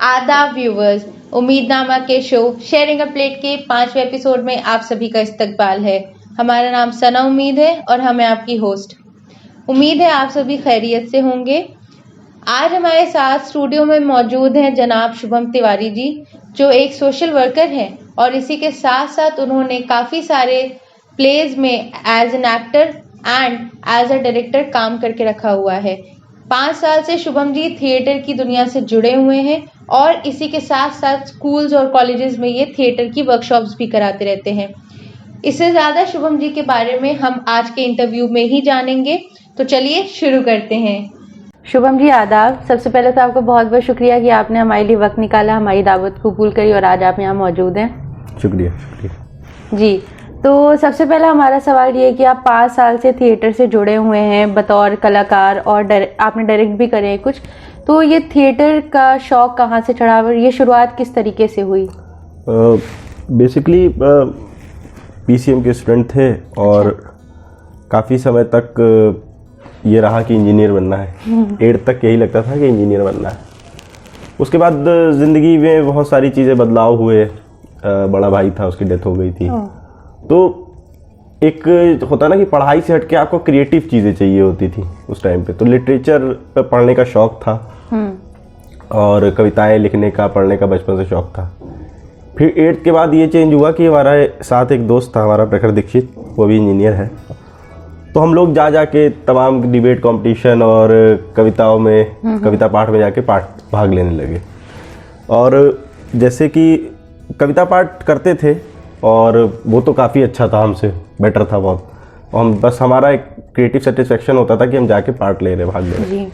आदाब व्यूवर्स, उम्मीदनामा के show sharing अ plate के 5वें एपिसोड में आप सभी का इस्तकबाल है। हमारा नाम सना उम्मीद है और हम हैं आपकी होस्ट। उम्मीद है आप सभी खैरियत से होंगे। आज हमारे साथ स्टूडियो में मौजूद हैं जनाब शुभम तिवारी जी, जो एक सोशल वर्कर हैं और इसी के साथ साथ उन्होंने काफ़ी सारे प्लेज में as an actor and as a director काम करके रखा हुआ है। 5 साल से शुभम जी थिएटर की दुनिया से जुड़े हुए हैं और इसी के साथ साथ स्कूल्स और कॉलेजेस में ये थिएटर की वर्कशॉप्स भी कराते रहते हैं। इससे ज़्यादा शुभम जी के बारे में हम आज के इंटरव्यू में ही जानेंगे, तो चलिए शुरू करते हैं। शुभम जी आदाब। सबसे पहले तो आपका बहुत बहुत शुक्रिया कि आपने हमारे लिए वक्त निकाला, हमारी दावत कबूल करी और आज आप यहाँ मौजूद हैं। शुक्रिया जी, तो सबसे पहला हमारा सवाल ये है कि आप 5 साल से थिएटर से जुड़े हुए हैं बतौर कलाकार और आपने डायरेक्ट भी करे हैं कुछ, तो ये थिएटर का शौक़ कहाँ से चढ़ा और ये शुरुआत किस तरीके से हुई? बेसिकली पीसीएम के स्टूडेंट थे और काफ़ी समय तक ये रहा कि इंजीनियर बनना है। 8 तक यही लगता था कि इंजीनियर बनना है। उसके बाद ज़िंदगी में बहुत सारी चीज़ें बदलाव हुए। बड़ा भाई था, उसकी डेथ हो गई थी। तो एक होता ना कि पढ़ाई से हटके आपको क्रिएटिव चीज़ें चाहिए होती थी उस टाइम पे। तो लिटरेचर पे पढ़ने का शौक़ था और कविताएं लिखने का, पढ़ने का बचपन से शौक़ था। फिर 8th के बाद ये चेंज हुआ कि हमारे साथ एक दोस्त था हमारा प्रखर दीक्षित, वो भी इंजीनियर है। तो हम लोग जा के तमाम डिबेट कंपटीशन और कविताओं में, कविता पाठ में जाके भाग लेने लगे। और जैसे कि कविता पाठ करते थे और वो तो काफ़ी अच्छा था, हमसे बेटर था बहुत। और हम बस हमारा एक क्रिएटिव सेटिस्फेक्शन होता था कि हम जाके पार्ट ले रहे, भाग ले रहे।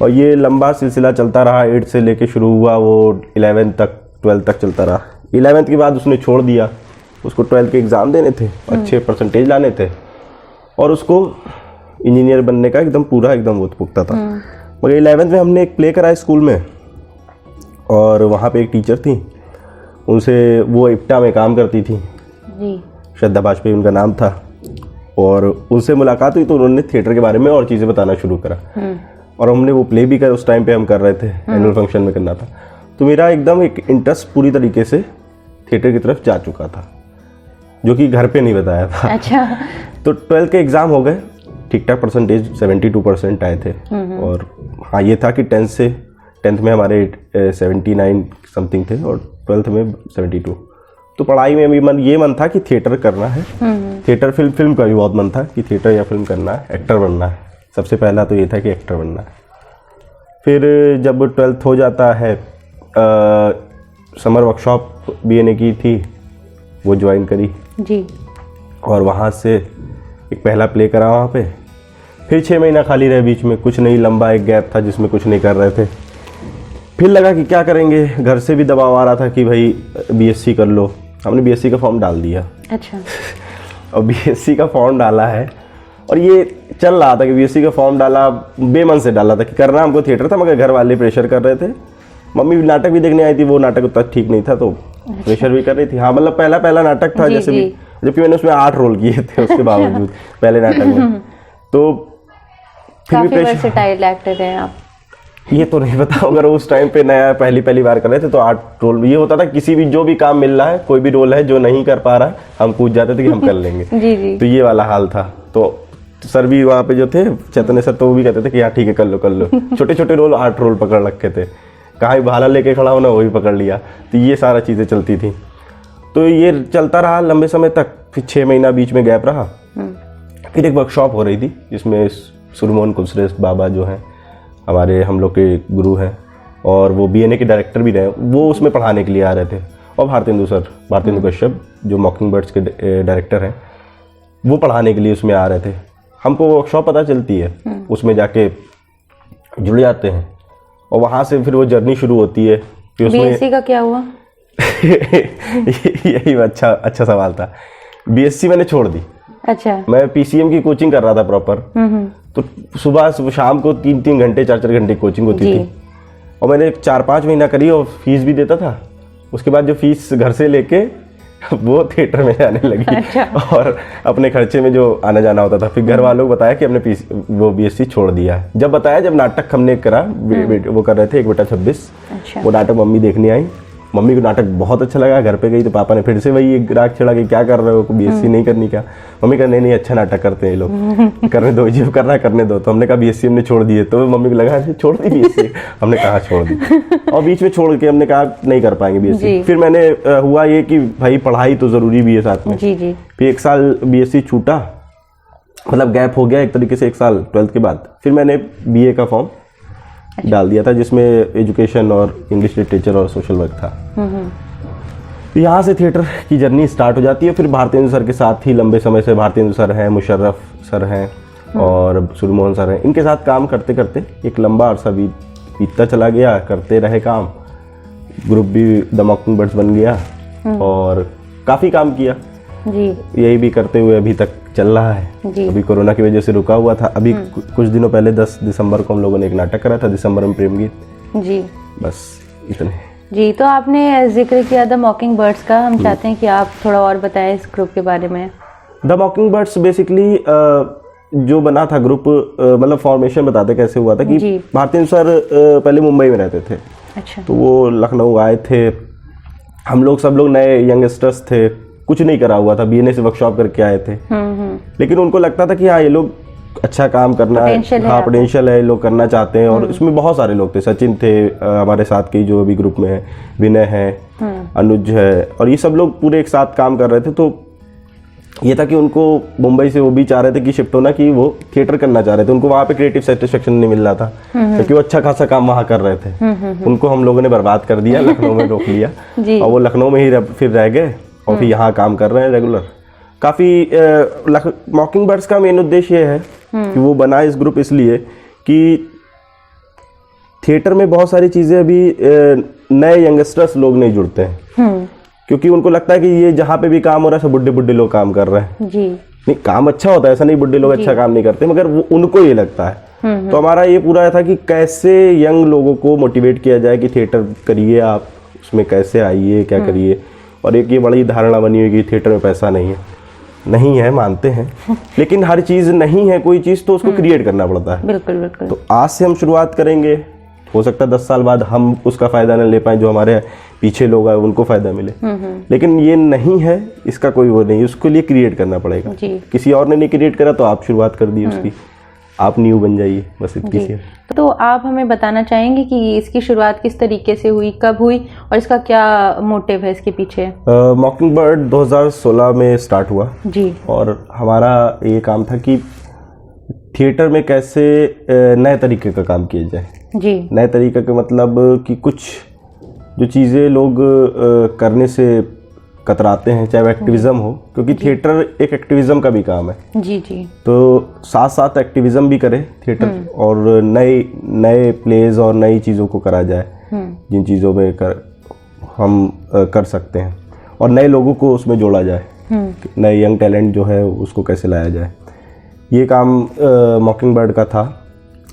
और ये लंबा सिलसिला चलता रहा। 8 से लेके शुरू हुआ, वो 11 तक 12 तक चलता रहा। 11th के बाद उसने छोड़ दिया। उसको 12th के एग्ज़ाम देने थे, अच्छे परसेंटेज लाने थे और उसको इंजीनियर बनने का एकदम वो पुख्ता था। मगर 11th में हमने एक प्ले कराया स्कूल में और वहाँ पे एक टीचर थी, उनसे, वो इप्टा में काम करती थी जी, श्रद्धा वाजपेयी उनका नाम था। और उनसे मुलाकात हुई तो उन्होंने थिएटर के बारे में और चीज़ें बताना शुरू करा। और हमने वो प्ले भी उस टाइम पे हम कर रहे थे, एनुअल फंक्शन में करना था। तो मेरा एकदम एक इंटरेस्ट पूरी तरीके से थिएटर की तरफ जा चुका था, जो कि घर पे नहीं बताया था। अच्छा। तो 12th के एग्ज़ाम हो गए, ठीक ठाक परसेंटेज 72% आए थे। और हाँ, ये था कि 10th में हमारे 79 समथिंग थे और 12th में 72। तो पढ़ाई में भी मन था कि थिएटर करना है। थिएटर फिल्म का भी बहुत मन था कि थिएटर या फिल्म करना है, एक्टर बनना है। सबसे पहला तो ये था कि एक्टर बनना है। फिर जब 12th हो जाता है, समर वर्कशॉप बीएनए की थी, वो ज्वाइन करी जी। और वहाँ से एक पहला प्ले करा वहाँ पे। फिर 6 महीना खाली रहे, बीच में कुछ नहीं, लंबा एक गैप था जिसमें कुछ नहीं कर रहे थे। फिर लगा कि क्या करेंगे, घर से भी दबाव आ रहा था कि भाई बीएससी कर लो। हमने बीएससी का फॉर्म डाल दिया। अच्छा। और बीएससी का फॉर्म डाला है और ये चल रहा था कि बीएससी का फॉर्म डाला, बेमन से डाला था कि करना हमको थिएटर था, मगर घर वाले प्रेशर कर रहे थे। मम्मी नाटक भी देखने आई थी, वो नाटक उतना ठीक नहीं था तो प्रेशर भी कर रही थी। हाँ, मतलब पहला नाटक था जैसे भी, जबकि मैंने उसमें 8 रोल किए थे उसके बावजूद पहले नाटक में। तो फिर भी वर्सेटाइल एक्टर हैं आप। ये तो नहीं पता, अगर उस टाइम पे नया पहली बार कर रहे थे तो 8 रोल। ये होता था किसी भी, जो भी काम मिल रहा है, कोई भी रोल है जो नहीं कर पा रहा है, हम पूछ जाते थे कि हम कर लेंगे। जी। तो ये वाला हाल था। तो सर भी वहाँ पे जो थे, चैतन्य सर, तो वो भी कहते थे कि हाँ ठीक है, कर लो। छोटे रोल 8 रोल पकड़ रखे थे। कहाँ भी भाला लेके खड़ा होना, वही पकड़ लिया। तो ये सारा चीज़ें चलती थी। तो ये चलता रहा लंबे समय तक। फिर 6 महीना बीच में गैप रहा। फिर एक वर्कशॉप हो रही थी जिसमें सुरमोहन कुलश्रेष्ठ बाबा जो हैं हमारे, हम लोग के गुरु हैं और वो बीएनए के डायरेक्टर भी रहे, वो उसमें पढ़ाने के लिए आ रहे थे। और भारतेंदु कश्यप जो मॉकिंग बर्ड्स के डायरेक्टर हैं, वो पढ़ाने के लिए उसमें आ रहे थे। हमको वर्कशॉप पता चलती है, उसमें जाके जुड़ जाते हैं और वहाँ से फिर वो जर्नी शुरू होती है। फिर उसमें बीएससी का क्या हुआ? यही अच्छा सवाल था। बीएससी मैंने छोड़ दी। अच्छा। मैं पीसीएम की कोचिंग कर रहा था प्रॉपर। तो सुबह शाम को 3-3 घंटे 4-4 घंटे कोचिंग होती थी और मैंने 4-5 महीना करी और फीस भी देता था। उसके बाद जो फीस घर से लेके वो थिएटर में आने लगी। अच्छा। और अपने खर्चे में जो आना जाना होता था। फिर घर वालों को बताया कि हमने वो बीएससी छोड़ दिया। जब नाटक हमने करा, वो कर रहे थे 1/26। अच्छा। वो नाटक मम्मी देखने आई, मम्मी को नाटक बहुत अच्छा लगा, घर पे गई तो पापा ने फिर से वही एक राग छेड़ा कि क्या कर रहे हो, बीएससी नहीं करनी क्या? मम्मी कहा नहीं अच्छा नाटक करते हैं ये लोग, करने दो, जो करना करने दो। तो हमने कहा बीएससी हमने छोड़ दिए, तो मम्मी को लगा छोड़ दी बीएससी, हमने कहा छोड़ दी, और बीच में छोड़ के हमने कहा नहीं कर पाएंगे बीएससी। फिर मैंने हुआ ये कि भाई पढ़ाई तो जरूरी भी है साथ में, फिर 1 साल बीएससी छूटा, मतलब गैप हो गया एक तरीके से 1 साल 12th के बाद। फिर मैंने बीए का फॉर्म डाल दिया था जिसमें एजुकेशन और इंग्लिश लिटरेचर और सोशल वर्क था। तो यहाँ से थिएटर की जर्नी स्टार्ट हो जाती है। फिर भारतेंदु सर के साथ ही लंबे समय से भारतेंदु सर हैं, मुशर्रफ सर हैं और सूर्यमोहन सर हैं, इनके साथ काम करते करते एक लंबा अरसा बीतता चला गया, करते रहे काम। ग्रुप भी द मॉकिंगबर्ड्स बन गया और काफ़ी काम किया जी। यही भी करते हुए अभी तक चल रहा है जी। अभी कोरोना की वजह से रुका हुआ था। अभी कुछ दिनों पहले 10 दिसंबर को हम लोगों ने एक नाटक करा था, दिसंबर में प्रेम गीत जी। बस इतने जी। तो आपने जिक्र किया द मॉकिंग बर्ड्स का, हम चाहते हैं कि आप थोड़ा और बताएं इस ग्रुप के बारे में। द मॉकिंग बर्ड्स बेसिकली जो बना था ग्रुप, मतलब फॉर्मेशन बताते कैसे हुआ था कि भारतेंदु सर पहले मुंबई में रहते थे। अच्छा। तो वो लखनऊ आए थे, हम लोग सब लोग नए यंगस्टर्स थे, कुछ नहीं करा हुआ था, बीएनए से वर्कशॉप करके आए थे। लेकिन उनको लगता था कि हाँ ये लोग अच्छा काम करना है, हाँ पोटेंशियल है, लोग करना चाहते हैं। और इसमें बहुत सारे लोग थे, सचिन थे हमारे साथ के जो अभी ग्रुप में है, विनय है, अनुज है, और ये सब लोग पूरे एक साथ काम कर रहे थे। तो ये था कि उनको मुंबई से वो भी चाह रहे थे कि शिफ्ट होना, कि वो थिएटर करना चाह रहे थे। उनको वहाँ पे क्रिएटिव सेटिस्फेक्शन नहीं मिल रहा था क्योंकि वो अच्छा खासा काम वहाँ कर रहे थे। उनको हम लोगों ने बर्बाद कर दिया, लखनऊ में रोक लिया और वो लखनऊ में ही फिर रह गए और फिर यहाँ काम कर रहे हैं रेगुलर। काफ़ी मॉकिंग बर्ड्स का मेन उद्देश्य ये है कि वो बना इस ग्रुप इसलिए कि थिएटर में बहुत सारी चीज़ें अभी नए यंगस्टर्स लोग नहीं जुड़ते हैं क्योंकि उनको लगता है कि ये जहाँ पे भी काम हो रहा है सब बुड्ढे बुड्ढे लोग काम कर रहे हैं जी। नहीं, काम अच्छा होता है, ऐसा नहीं बुड्ढे लोग अच्छा काम नहीं करते, मगर वो उनको ये लगता है। तो हमारा ये पूरा था कि कैसे यंग लोगों को मोटिवेट किया जाए कि थिएटर करिए, आप उसमें कैसे आइए, क्या करिए। और एक ये बड़ी धारणा बनी हुई कि थिएटर में पैसा नहीं है, मानते हैं, लेकिन हर चीज़ नहीं है, कोई चीज़ तो उसको क्रिएट करना पड़ता है। बिल्कुल बिल्कुल। तो आज से हम शुरुआत करेंगे, हो सकता है 10 साल बाद हम उसका फ़ायदा न ले पाएँ, जो हमारे पीछे लोग हैं उनको फ़ायदा मिले, लेकिन ये नहीं है, इसका कोई वो नहीं, उसके लिए क्रिएट करना पड़ेगा। किसी और ने नहीं क्रिएट करा तो आप शुरुआत कर दी उसकी, आप न्यू बन जाइए, बस इतनी सी। तो आप हमें बताना चाहेंगे कि इसकी शुरुआत किस तरीके से हुई, कब हुई और इसका क्या मोटिव है इसके पीछे? मॉकिंग बर्ड 2016 में स्टार्ट हुआ जी। और हमारा ये काम था कि थिएटर में कैसे नए तरीके का काम किया जाए जी। नए तरीके का मतलब कि कुछ जो चीज़ें लोग करने से कतराते हैं, चाहे वो एक्टिविज्म हो, क्योंकि थिएटर एक एक्टिविज्म का भी काम है जी जी। तो साथ साथ एक्टिविज्म भी करे थिएटर और नए प्लेज और नई चीज़ों को करा जाए जिन चीज़ों में हम कर सकते हैं, और नए लोगों को उसमें जोड़ा जाए, नए यंग टैलेंट जो है उसको कैसे लाया जाए। ये काम मॉकिंग बर्ड का था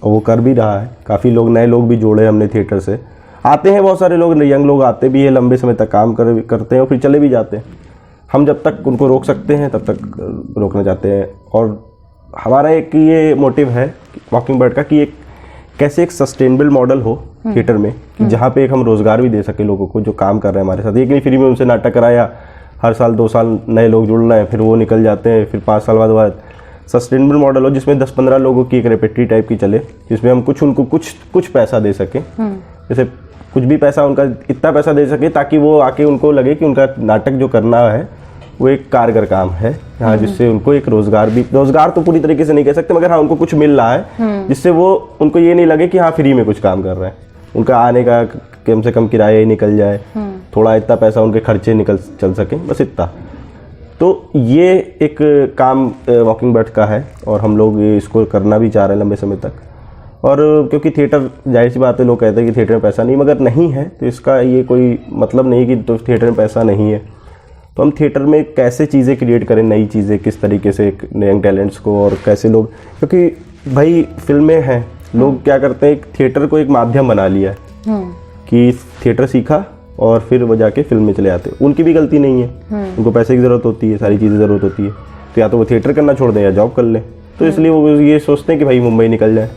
और वो कर भी रहा है। काफ़ी लोग, नए लोग भी जोड़े हमने थिएटर से। आते हैं बहुत सारे लोग, यंग लोग आते भी है, लंबे समय तक काम करते हैं और फिर चले भी जाते हैं। हम जब तक उनको रोक सकते हैं तब तक रोकना चाहते हैं। और हमारा एक ये मोटिव है मॉकिंग बर्ड का कि कैसे एक सस्टेनेबल मॉडल हो थिएटर में, कि जहाँ पे एक हम रोज़गार भी दे सके लोगों को जो काम कर रहे हैं हमारे साथ। एक नहीं फ्री में उनसे नाटक कराया, हर साल 2 साल नए लोग जुड़ रहे हैं, फिर वो निकल जाते हैं, फिर 5 साल बाद सस्टेनेबल मॉडल हो जिसमें 10-15 लोगों की एक रेपेटरी टाइप की चले, जिसमें हम उनको कुछ पैसा दे सकें। जैसे कुछ भी पैसा, उनका इतना पैसा दे सके ताकि वो आके उनको लगे कि उनका नाटक जो करना है वो एक कारगर काम है, हाँ, जिससे उनको एक रोजगार तो पूरी तरीके से नहीं कह सकते, मगर हाँ उनको कुछ मिल रहा है जिससे वो उनको ये नहीं लगे कि हाँ फ्री में कुछ काम कर रहे हैं। उनका आने का कम से कम किराया ही निकल जाए, थोड़ा इतना पैसा उनके खर्चे चल सके, बस इतना। तो ये एक काम मॉकिंग बर्ड का है और हम लोग इसको करना भी चाह रहे हैं लंबे समय तक। और क्योंकि थिएटर, जाहिर सी बात है, लोग कहते हैं कि थिएटर में पैसा नहीं, मगर नहीं है तो इसका ये कोई मतलब नहीं कि तो थिएटर में पैसा नहीं है। तो हम थिएटर में कैसे चीज़ें क्रिएट करें, नई चीज़ें किस तरीके से यंग टैलेंट्स को, और कैसे लोग, क्योंकि भाई फिल्में हैं, लोग क्या करते हैं थिएटर को एक माध्यम बना लिया है कि थिएटर सीखा और फिर वो जाके फिल्म में चले आते हैं। उनकी भी गलती नहीं है, उनको पैसे की ज़रूरत होती है, सारी चीज़ें ज़रूरत होती है, तो या तो वो थिएटर करना छोड़ दें या जॉब कर लें। तो इसलिए वो ये सोचते हैं कि भाई मुंबई निकल जाए,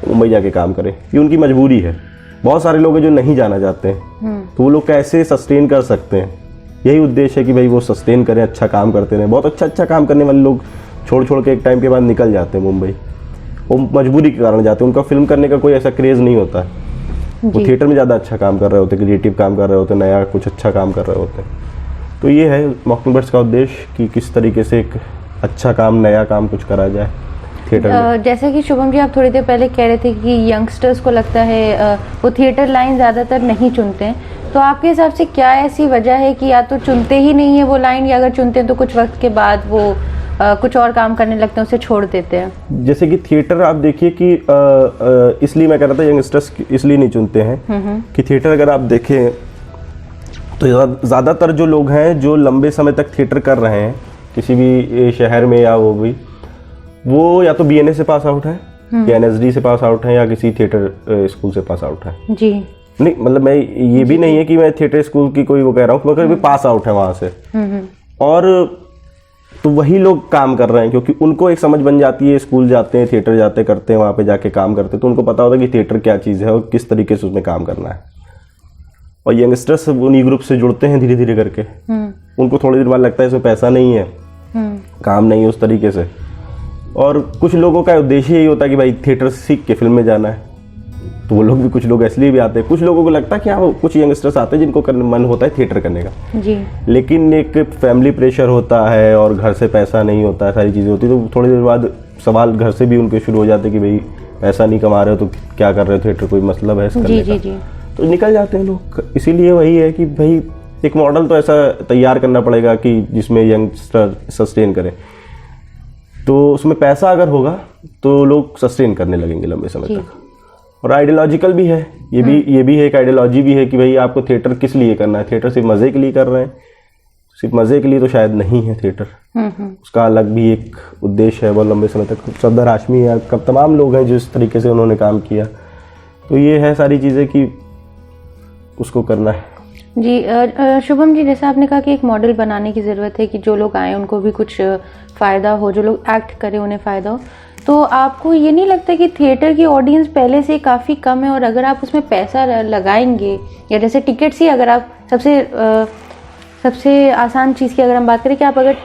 मुंबई जाके काम करें, ये उनकी मजबूरी है। बहुत सारे लोग हैं जो नहीं जाना चाहते हैं, तो वो लोग कैसे सस्टेन कर सकते हैं, यही उद्देश्य है कि भाई वो सस्टेन करें, अच्छा काम करते रहें। बहुत अच्छा काम करने वाले लोग छोड़ के एक टाइम के बाद निकल जाते हैं मुंबई, वो मजबूरी के कारण जाते हैं, उनका फिल्म करने का कोई ऐसा क्रेज़ नहीं होता है, वो थिएटर में ज़्यादा अच्छा काम कर रहे होते, क्रिएटिव काम कर रहे होते, नया कुछ अच्छा काम कर रहे होते। तो ये है मॉकिंगबर्ड्स का उद्देश्य कि किस तरीके से एक अच्छा काम, नया काम कुछ करा जाए थिएटर में। जैसे कि शुभम जी आप थोड़ी देर पहले कह रहे थे कि यंगस्टर्स को लगता है वो थिएटर लाइन ज़्यादातर नहीं चुनते हैं, तो आपके हिसाब से क्या ऐसी वजह है कि या तो चुनते ही नहीं है वो लाइन, या अगर चुनते हैं तो कुछ वक्त के बाद वो कुछ और काम करने लगते हैं, उसे छोड़ देते हैं? जैसे कि थिएटर आप देखिए कि इसलिए मैं कह रहा था यंगस्टर्स इसलिए नहीं चुनते हैं कि थिएटर अगर आप देखें तो ज़्यादातर जो लोग हैं जो लंबे समय तक थिएटर कर रहे हैं किसी भी शहर में, या वो या तो BNA से पास आउट है या NSD से पास आउट है या किसी थिएटर स्कूल से पास आउट है। जी नहीं, मतलब मैं ये भी नहीं है कि मैं थिएटर स्कूल की कोई वो कह रहा हूँ, मगर भी पास आउट है वहाँ से, और तो वही लोग काम कर रहे हैं क्योंकि उनको एक समझ बन जाती है, स्कूल जाते हैं, थिएटर जाते करते हैं, वहाँ पे जाके काम करते हैं, तो उनको पता होता है कि थिएटर क्या चीज़ है और किस तरीके से उसमें काम करना है। और यंगस्टर्स उन्हीं ग्रुप से जुड़ते हैं धीरे धीरे करके, उनको थोड़ी देर बाद लगता है इसमें पैसा नहीं है, काम नहीं है उस तरीके से, और कुछ लोगों का उद्देश्य यही होता है कि भाई थिएटर सीख के फिल्म में जाना है, तो वो लोग भी, कुछ लोग इसलिए भी आते हैं। कुछ लोगों को लगता है कि हाँ, कुछ यंगस्टर्स आते हैं जिनको मन होता है थिएटर करने का जी, लेकिन एक फैमिली प्रेशर होता है और घर से पैसा नहीं होता है, सारी चीज़ें होती है, तो थोड़ी देर बाद सवाल घर से भी उनके शुरू हो जाते हैं कि भाई पैसा नहीं कमा रहे हो तो क्या कर रहे हो, थिएटर कोई मतलब है इस करने का? जी। तो निकल जाते हैं लोग। इसीलिए वही है कि भाई एक मॉडल तो ऐसा तैयार करना पड़ेगा कि जिसमें यंगस्टर सस्टेन करें, तो उसमें पैसा अगर होगा तो लोग सस्टेन करने लगेंगे लंबे समय तक। और आइडियोलॉजिकल भी है, ये भी है, एक आइडियोलॉजी भी है कि भाई आपको थिएटर किस लिए करना है, थिएटर सिर्फ मज़े के लिए कर रहे हैं, सिर्फ मज़े के लिए तो शायद नहीं है थिएटर, उसका अलग भी एक उद्देश्य है बहुत लंबे समय तक। सफदर हाशमी या तमाम लोग हैं जिस तरीके से उन्होंने काम किया, तो ये है सारी चीज़ें कि उसको करना है। जी शुभम जी, जैसे आपने कहा कि एक मॉडल बनाने की ज़रूरत है कि जो लोग आए उनको भी कुछ फ़ायदा हो, जो लोग एक्ट करें उन्हें फ़ायदा हो, तो आपको ये नहीं लगता कि थिएटर की ऑडियंस पहले से काफ़ी कम है, और अगर आप उसमें पैसा लगाएंगे, या जैसे टिकट्स ही अगर आप सबसे आसान चीज़ की अगर हम बात करें कि आप अगर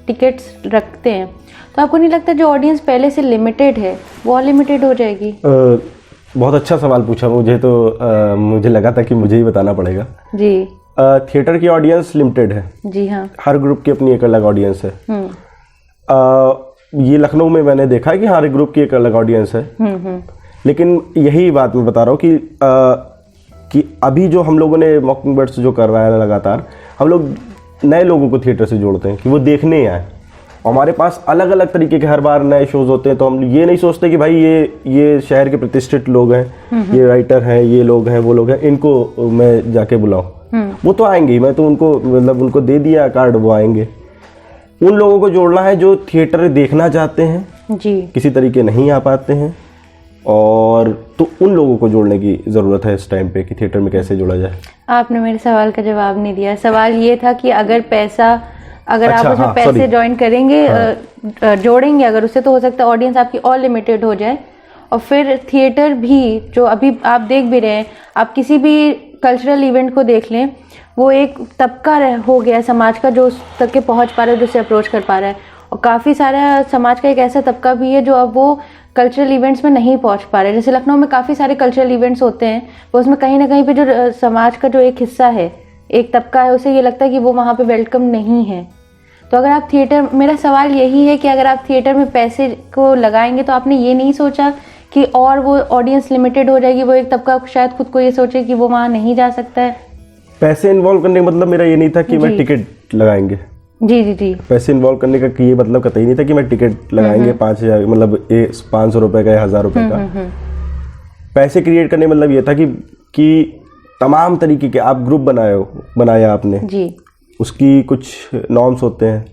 टिकट्स रखते हैं, तो आपको नहीं लगता जो ऑडियंस पहले से लिमिटेड है वो अनलिमिटेड हो जाएगी? बहुत अच्छा सवाल पूछा मुझे, तो मुझे लगा था कि मुझे ही बताना पड़ेगा। जी, थिएटर की ऑडियंस लिमिटेड है। जी हाँ, हर ग्रुप की अपनी एक अलग ऑडियंस है। ये लखनऊ में मैंने देखा है कि हर ग्रुप की एक अलग ऑडियंस है, लेकिन यही बात मैं बता रहा हूँ कि अभी जो हम लोगों ने मॉकिंगबर्ड्स जो कर रहा है लगातार, हम लोग नए लोगों को थिएटर से जोड़ते हैं कि वो देखने आए। हमारे पास अलग अलग तरीके के हर बार नए शोज होते हैं, तो हम ये नहीं सोचते कि भाई ये शहर के प्रतिष्ठित लोग हैं, ये राइटर हैं, ये लोग हैं, वो लोग हैं, इनको मैं जाके बुलाऊं। वो तो आएंगे ही, मैं तो उनको मतलब उनको दे दिया कार्ड, वो आएंगे। उन लोगों को जोड़ना है जो थिएटर देखना चाहते हैं जी, किसी तरीके नहीं आ पाते हैं, और तो उन लोगों को जोड़ने की ज़रूरत है इस टाइम पे कि थिएटर में कैसे जोड़ा जाए। आपने मेरे सवाल का जवाब नहीं दिया। सवाल ये था कि अगर आप उसमें पैसे ज्वाइन करेंगे, जोड़ेंगे अगर, उससे तो हो सकता है ऑडियंस आपकी और लिमिटेड हो जाए, और फिर थिएटर भी जो अभी आप देख भी रहे हैं, आप किसी भी कल्चरल इवेंट को देख लें, वो एक तबका हो गया समाज का जो उस तक के पहुंच पा रहा है, जो उसे अप्रोच कर पा रहा है, और काफ़ी सारा समाज का एक ऐसा तबका भी है जो अब वो कल्चरल इवेंट्स में नहीं पहुंच पा रहे। जैसे लखनऊ में काफ़ी सारे कल्चरल इवेंट्स होते हैं, वो उसमें कहीं ना कहीं पे जो समाज का जो एक हिस्सा है, एक तबका है, उसे ये लगता है कि वो वहाँ पे वेलकम नहीं है। तो अगर आप थिएटर, मेरा सवाल यही है कि अगर आप थिएटर में पैसे को लगाएंगे, तो आपने ये नहीं सोचा कि और वो ऑडियंस लिमिटेड हो जाएगी, वो एक तबका शायद खुद को ये सोचे कि वो वहाँ नहीं जा सकता है? पैसे इन्वॉल्व करने का मतलब मेरा ये नहीं था कि मैं टिकट लगाएंगे। जी जी जी, पैसे इन्वॉल्व करने का ये मतलब कतई नहीं था कि मैं टिकट लगाएंगे 5,000, मतलब 500 रुपये का या 1,000 रुपये का। पैसे क्रिएट करने मतलब ये था कि तमाम तरीके के आप ग्रुप बनाया आपने जी, उसकी कुछ नॉर्म्स होते हैं,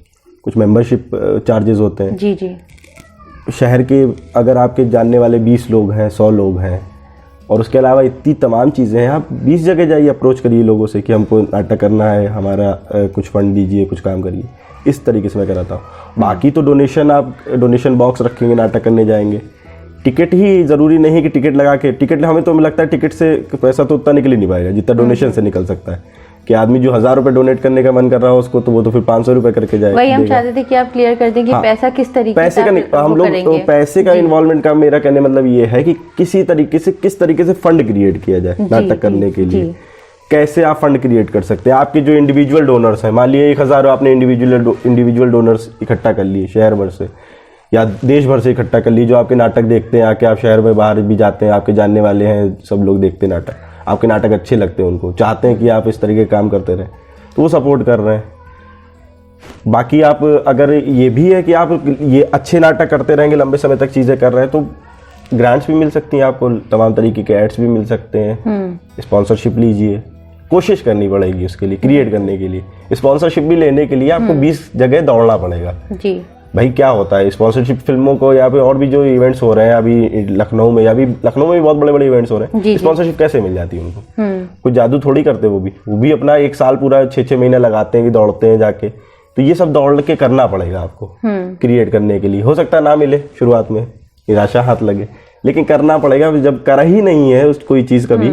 कुछ मेंबरशिप चार्जेस होते हैं जी जी। शहर के अगर आपके जानने वाले 20 लोग हैं, 100 लोग हैं, और उसके अलावा इतनी तमाम चीज़ें हैं, आप 20 जगह जाइए, अप्रोच करिए लोगों से कि हमको नाटक करना है, हमारा कुछ फंड दीजिए, कुछ काम करिए। इस तरीके से मैं कराता हूँ। बाकी तो डोनेशन, आप डोनेशन बॉक्स रखेंगे, नाटक करने जाएंगे, टिकट ही ज़रूरी नहीं कि टिकट लगा के, टिकट हमें तो लगता है टिकट से पैसा तो उतना निकल ही नहीं पाएगा जितना डोनेशन से निकल सकता है, कि आदमी जो 1000 रुपये डोनेट करने का मन कर रहा हो उसको, तो वो तो फिर 500 रुपये करके जाएगा। वही हम चाहते थे कि आप क्लियर कर दें कि पैसा किस तरीके पैसे का नहीं, हम लोग तो पैसे का इन्वॉल्वमेंट का मेरा कहने मतलब ये है कि किस तरीके से फंड क्रिएट किया जाए नाटक करने के लिए। कैसे आप फंड क्रिएट कर सकते हैं? आपके जो इंडिविजुअल डोनर्स हैं, मान लिए 1000 आपने इंडिविजुअल डोनर्स इकट्ठा कर लिए शहर भर से या देश भर से इकट्ठा कर लिए, जो आपके नाटक देखते हैं, आके आप शहर में बाहर भी जाते हैं, आपके जानने वाले हैं, सब लोग देखते हैं नाटक, आपके नाटक अच्छे लगते हैं, उनको चाहते हैं कि आप इस तरीके के काम करते रहें, तो वो सपोर्ट कर रहे हैं। बाकी आप अगर ये भी है कि आप ये अच्छे नाटक करते रहेंगे, लंबे समय तक चीज़ें कर रहे हैं, तो ग्रांट्स भी मिल सकती हैं आपको, तमाम तरीके के एड्स भी मिल सकते हैं, स्पॉन्सरशिप लीजिए, कोशिश करनी पड़ेगी उसके लिए, क्रिएट करने के लिए। स्पॉन्सरशिप भी लेने के लिए आपको 20 जगह दौड़ना पड़ेगा जी। भाई क्या होता है स्पॉन्सरशिप फिल्मों को, यहाँ पे और भी जो इवेंट्स हो रहे हैं अभी लखनऊ में, लखनऊ में भी बहुत बड़े बड़े इवेंट्स हो रहे हैं, स्पॉन्सरशिप कैसे मिल जाती है उनको? कुछ जादू थोड़ी करते, वो भी अपना 1 साल पूरा 6-6 महीने लगाते हैं कि दौड़ते हैं जाके, तो ये सब दौड़ के करना पड़ेगा आपको क्रिएट करने के लिए। हो सकता है ना मिले शुरुआत में, निराशा हाथ लगे, लेकिन करना पड़ेगा। जब करा ही नहीं है उस कोई चीज़ कभी,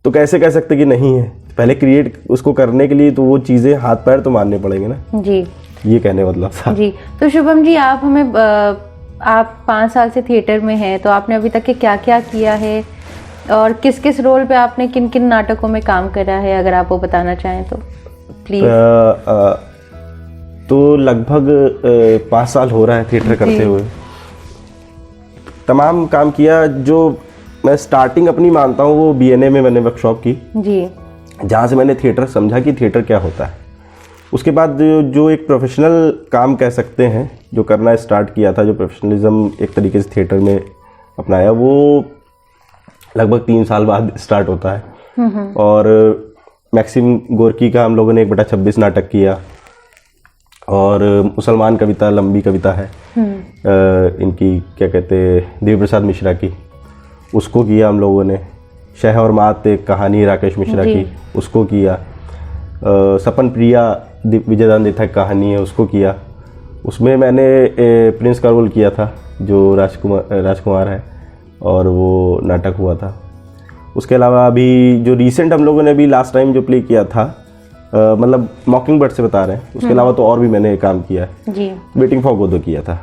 तो कैसे कह सकते कि नहीं है? पहले क्रिएट उसको करने के लिए तो वो चीज़ें हाथ पैर तो मारने पड़ेंगे ना जी। ये कहने मतलब था जी। तो शुभम जी, आप हमें आप 5 साल से थिएटर में हैं, तो आपने अभी तक के क्या क्या किया है और किस किस रोल पे आपने किन किन नाटकों में काम करा है, अगर आप वो बताना चाहें तो प्लीज। तो लगभग 5 साल हो रहा है थिएटर करते हुए, तमाम काम किया। जो मैं स्टार्टिंग अपनी मानता हूँ वो BNA में मैंने वर्कशॉप की जी, जहाँ से मैंने थिएटर समझा कि थिएटर क्या होता है। उसके बाद जो एक प्रोफेशनल काम कह सकते हैं जो करना स्टार्ट किया था, जो प्रोफेशनलिज्म एक तरीके से थिएटर में अपनाया, वो लगभग 3 साल बाद स्टार्ट होता है। और मैक्सिम गोरकी का हम लोगों ने 1/26 नाटक किया, और मुसलमान कविता, लंबी कविता है इनकी, क्या कहते हैं, देवी प्रसाद मिश्रा की, उसको किया हम लोगों ने। शह और मात एक कहानी राकेश मिश्रा की, उसको किया। सपन प्रिया विजयदान देथा कहानी है, उसको किया। उसमें मैंने प्रिंस का रोल किया था, जो राजकुमार है, और वो नाटक हुआ था। उसके अलावा अभी जो रिसेंट हम लोगों ने भी लास्ट टाइम जो प्ले किया था, मतलब मॉकिंग बर्ड से बता रहे हैं, उसके अलावा तो और भी मैंने काम किया है जी। वेटिंग फॉर गोदो किया था।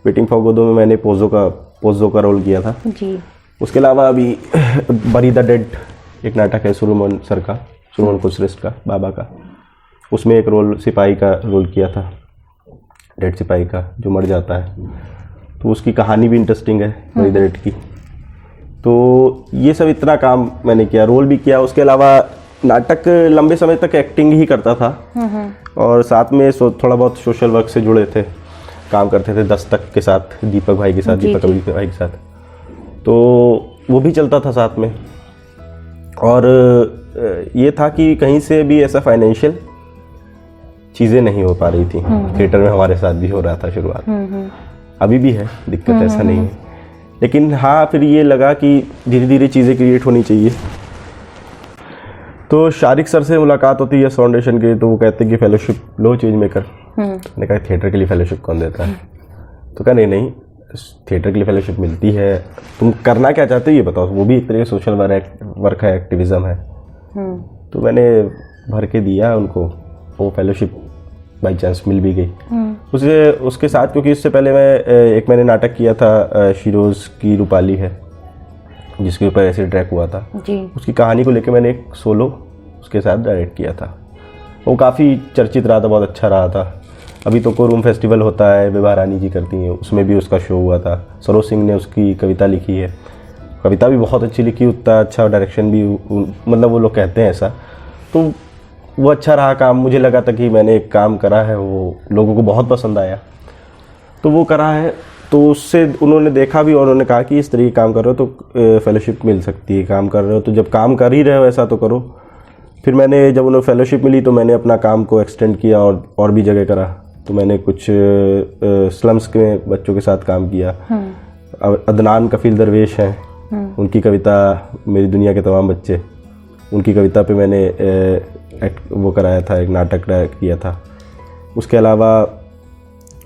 वेटिंग फॉर गोदो में मैंने पोजो का रोल किया था जी। उसके अलावा अभी बरी द डेड एक नाटक है सुलेमान सर का, सुलेमान खुसरेस्ट का, बाबा का, उसमें एक रोल सिपाही का रोल किया था, डेड सिपाही का जो मर जाता है। तो उसकी कहानी भी इंटरेस्टिंग है बरी द डेड की। तो ये सब इतना काम मैंने किया, रोल भी किया। उसके अलावा नाटक लंबे समय तक एक्टिंग ही करता था, और साथ में थोड़ा बहुत सोशल वर्क से जुड़े थे, काम करते थे दस्तक के साथ, दीपक भाई के साथ, दीपक अभी भाई के साथ, तो वो भी चलता था साथ में। और ये था कि कहीं से भी ऐसा फाइनेंशियल चीज़ें नहीं हो पा रही थी। थिएटर में हमारे साथ भी हो रहा था शुरुआत, अभी भी है दिक्कत, ऐसा नहीं है। लेकिन हाँ, फिर ये लगा कि धीरे धीरे चीज़ें क्रिएट होनी चाहिए। तो शारिक सर से मुलाकात होती है फाउंडेशन की, तो वो कहते हैं कि फेलोशिप लो चेंज मेकर। मैंने कहा थिएटर के लिए फेलोशिप कौन देता है? तो कहा नहीं, थिएटर के लिए फेलोशिप मिलती है, तुम करना क्या चाहते हो ये बताओ। वो भी एक तरह का सोशल वर्क है, एक्टिविज़म है। तो मैंने भर के दिया उनको, वो फेलोशिप बाई चांस मिल भी गई। उसके साथ, क्योंकि इससे पहले मैंने नाटक किया था, शिरोज़ की रूपाली है, जिसके ऊपर ऐसे ट्रैक हुआ था जी। उसकी कहानी को लेकर मैंने एक सोलो उसके साथ डायरेक्ट किया था, वो काफ़ी चर्चित रहा था, बहुत अच्छा रहा था। अभी तो कोरूम फेस्टिवल होता है, विभा रानी जी करती हैं, उसमें भी उसका शो हुआ था। सरोज सिंह ने उसकी कविता लिखी है, कविता भी बहुत अच्छी लिखी, उतना अच्छा डायरेक्शन भी, मतलब वो लोग कहते हैं ऐसा। तो वो अच्छा रहा काम, मुझे लगा था कि मैंने एक काम करा है, वो लोगों को बहुत पसंद आया, तो वो करा है। तो उससे उन्होंने देखा भी, और उन्होंने कहा कि इस तरीके काम कर रहे हो तो फेलोशिप मिल सकती है, काम कर रहे हो तो जब काम कर ही रहे हो ऐसा तो करो। फिर मैंने जब उन्हें फेलोशिप मिली तो मैंने अपना काम को एक्सटेंड किया और भी जगह करा। तो मैंने कुछ स्लम्स के बच्चों के साथ काम किया। अदनान कफील दरवेश हैं, उनकी कविता मेरी दुनिया के तमाम बच्चे, उनकी कविता पे मैंने वो कराया था, एक नाटक किया था। उसके अलावा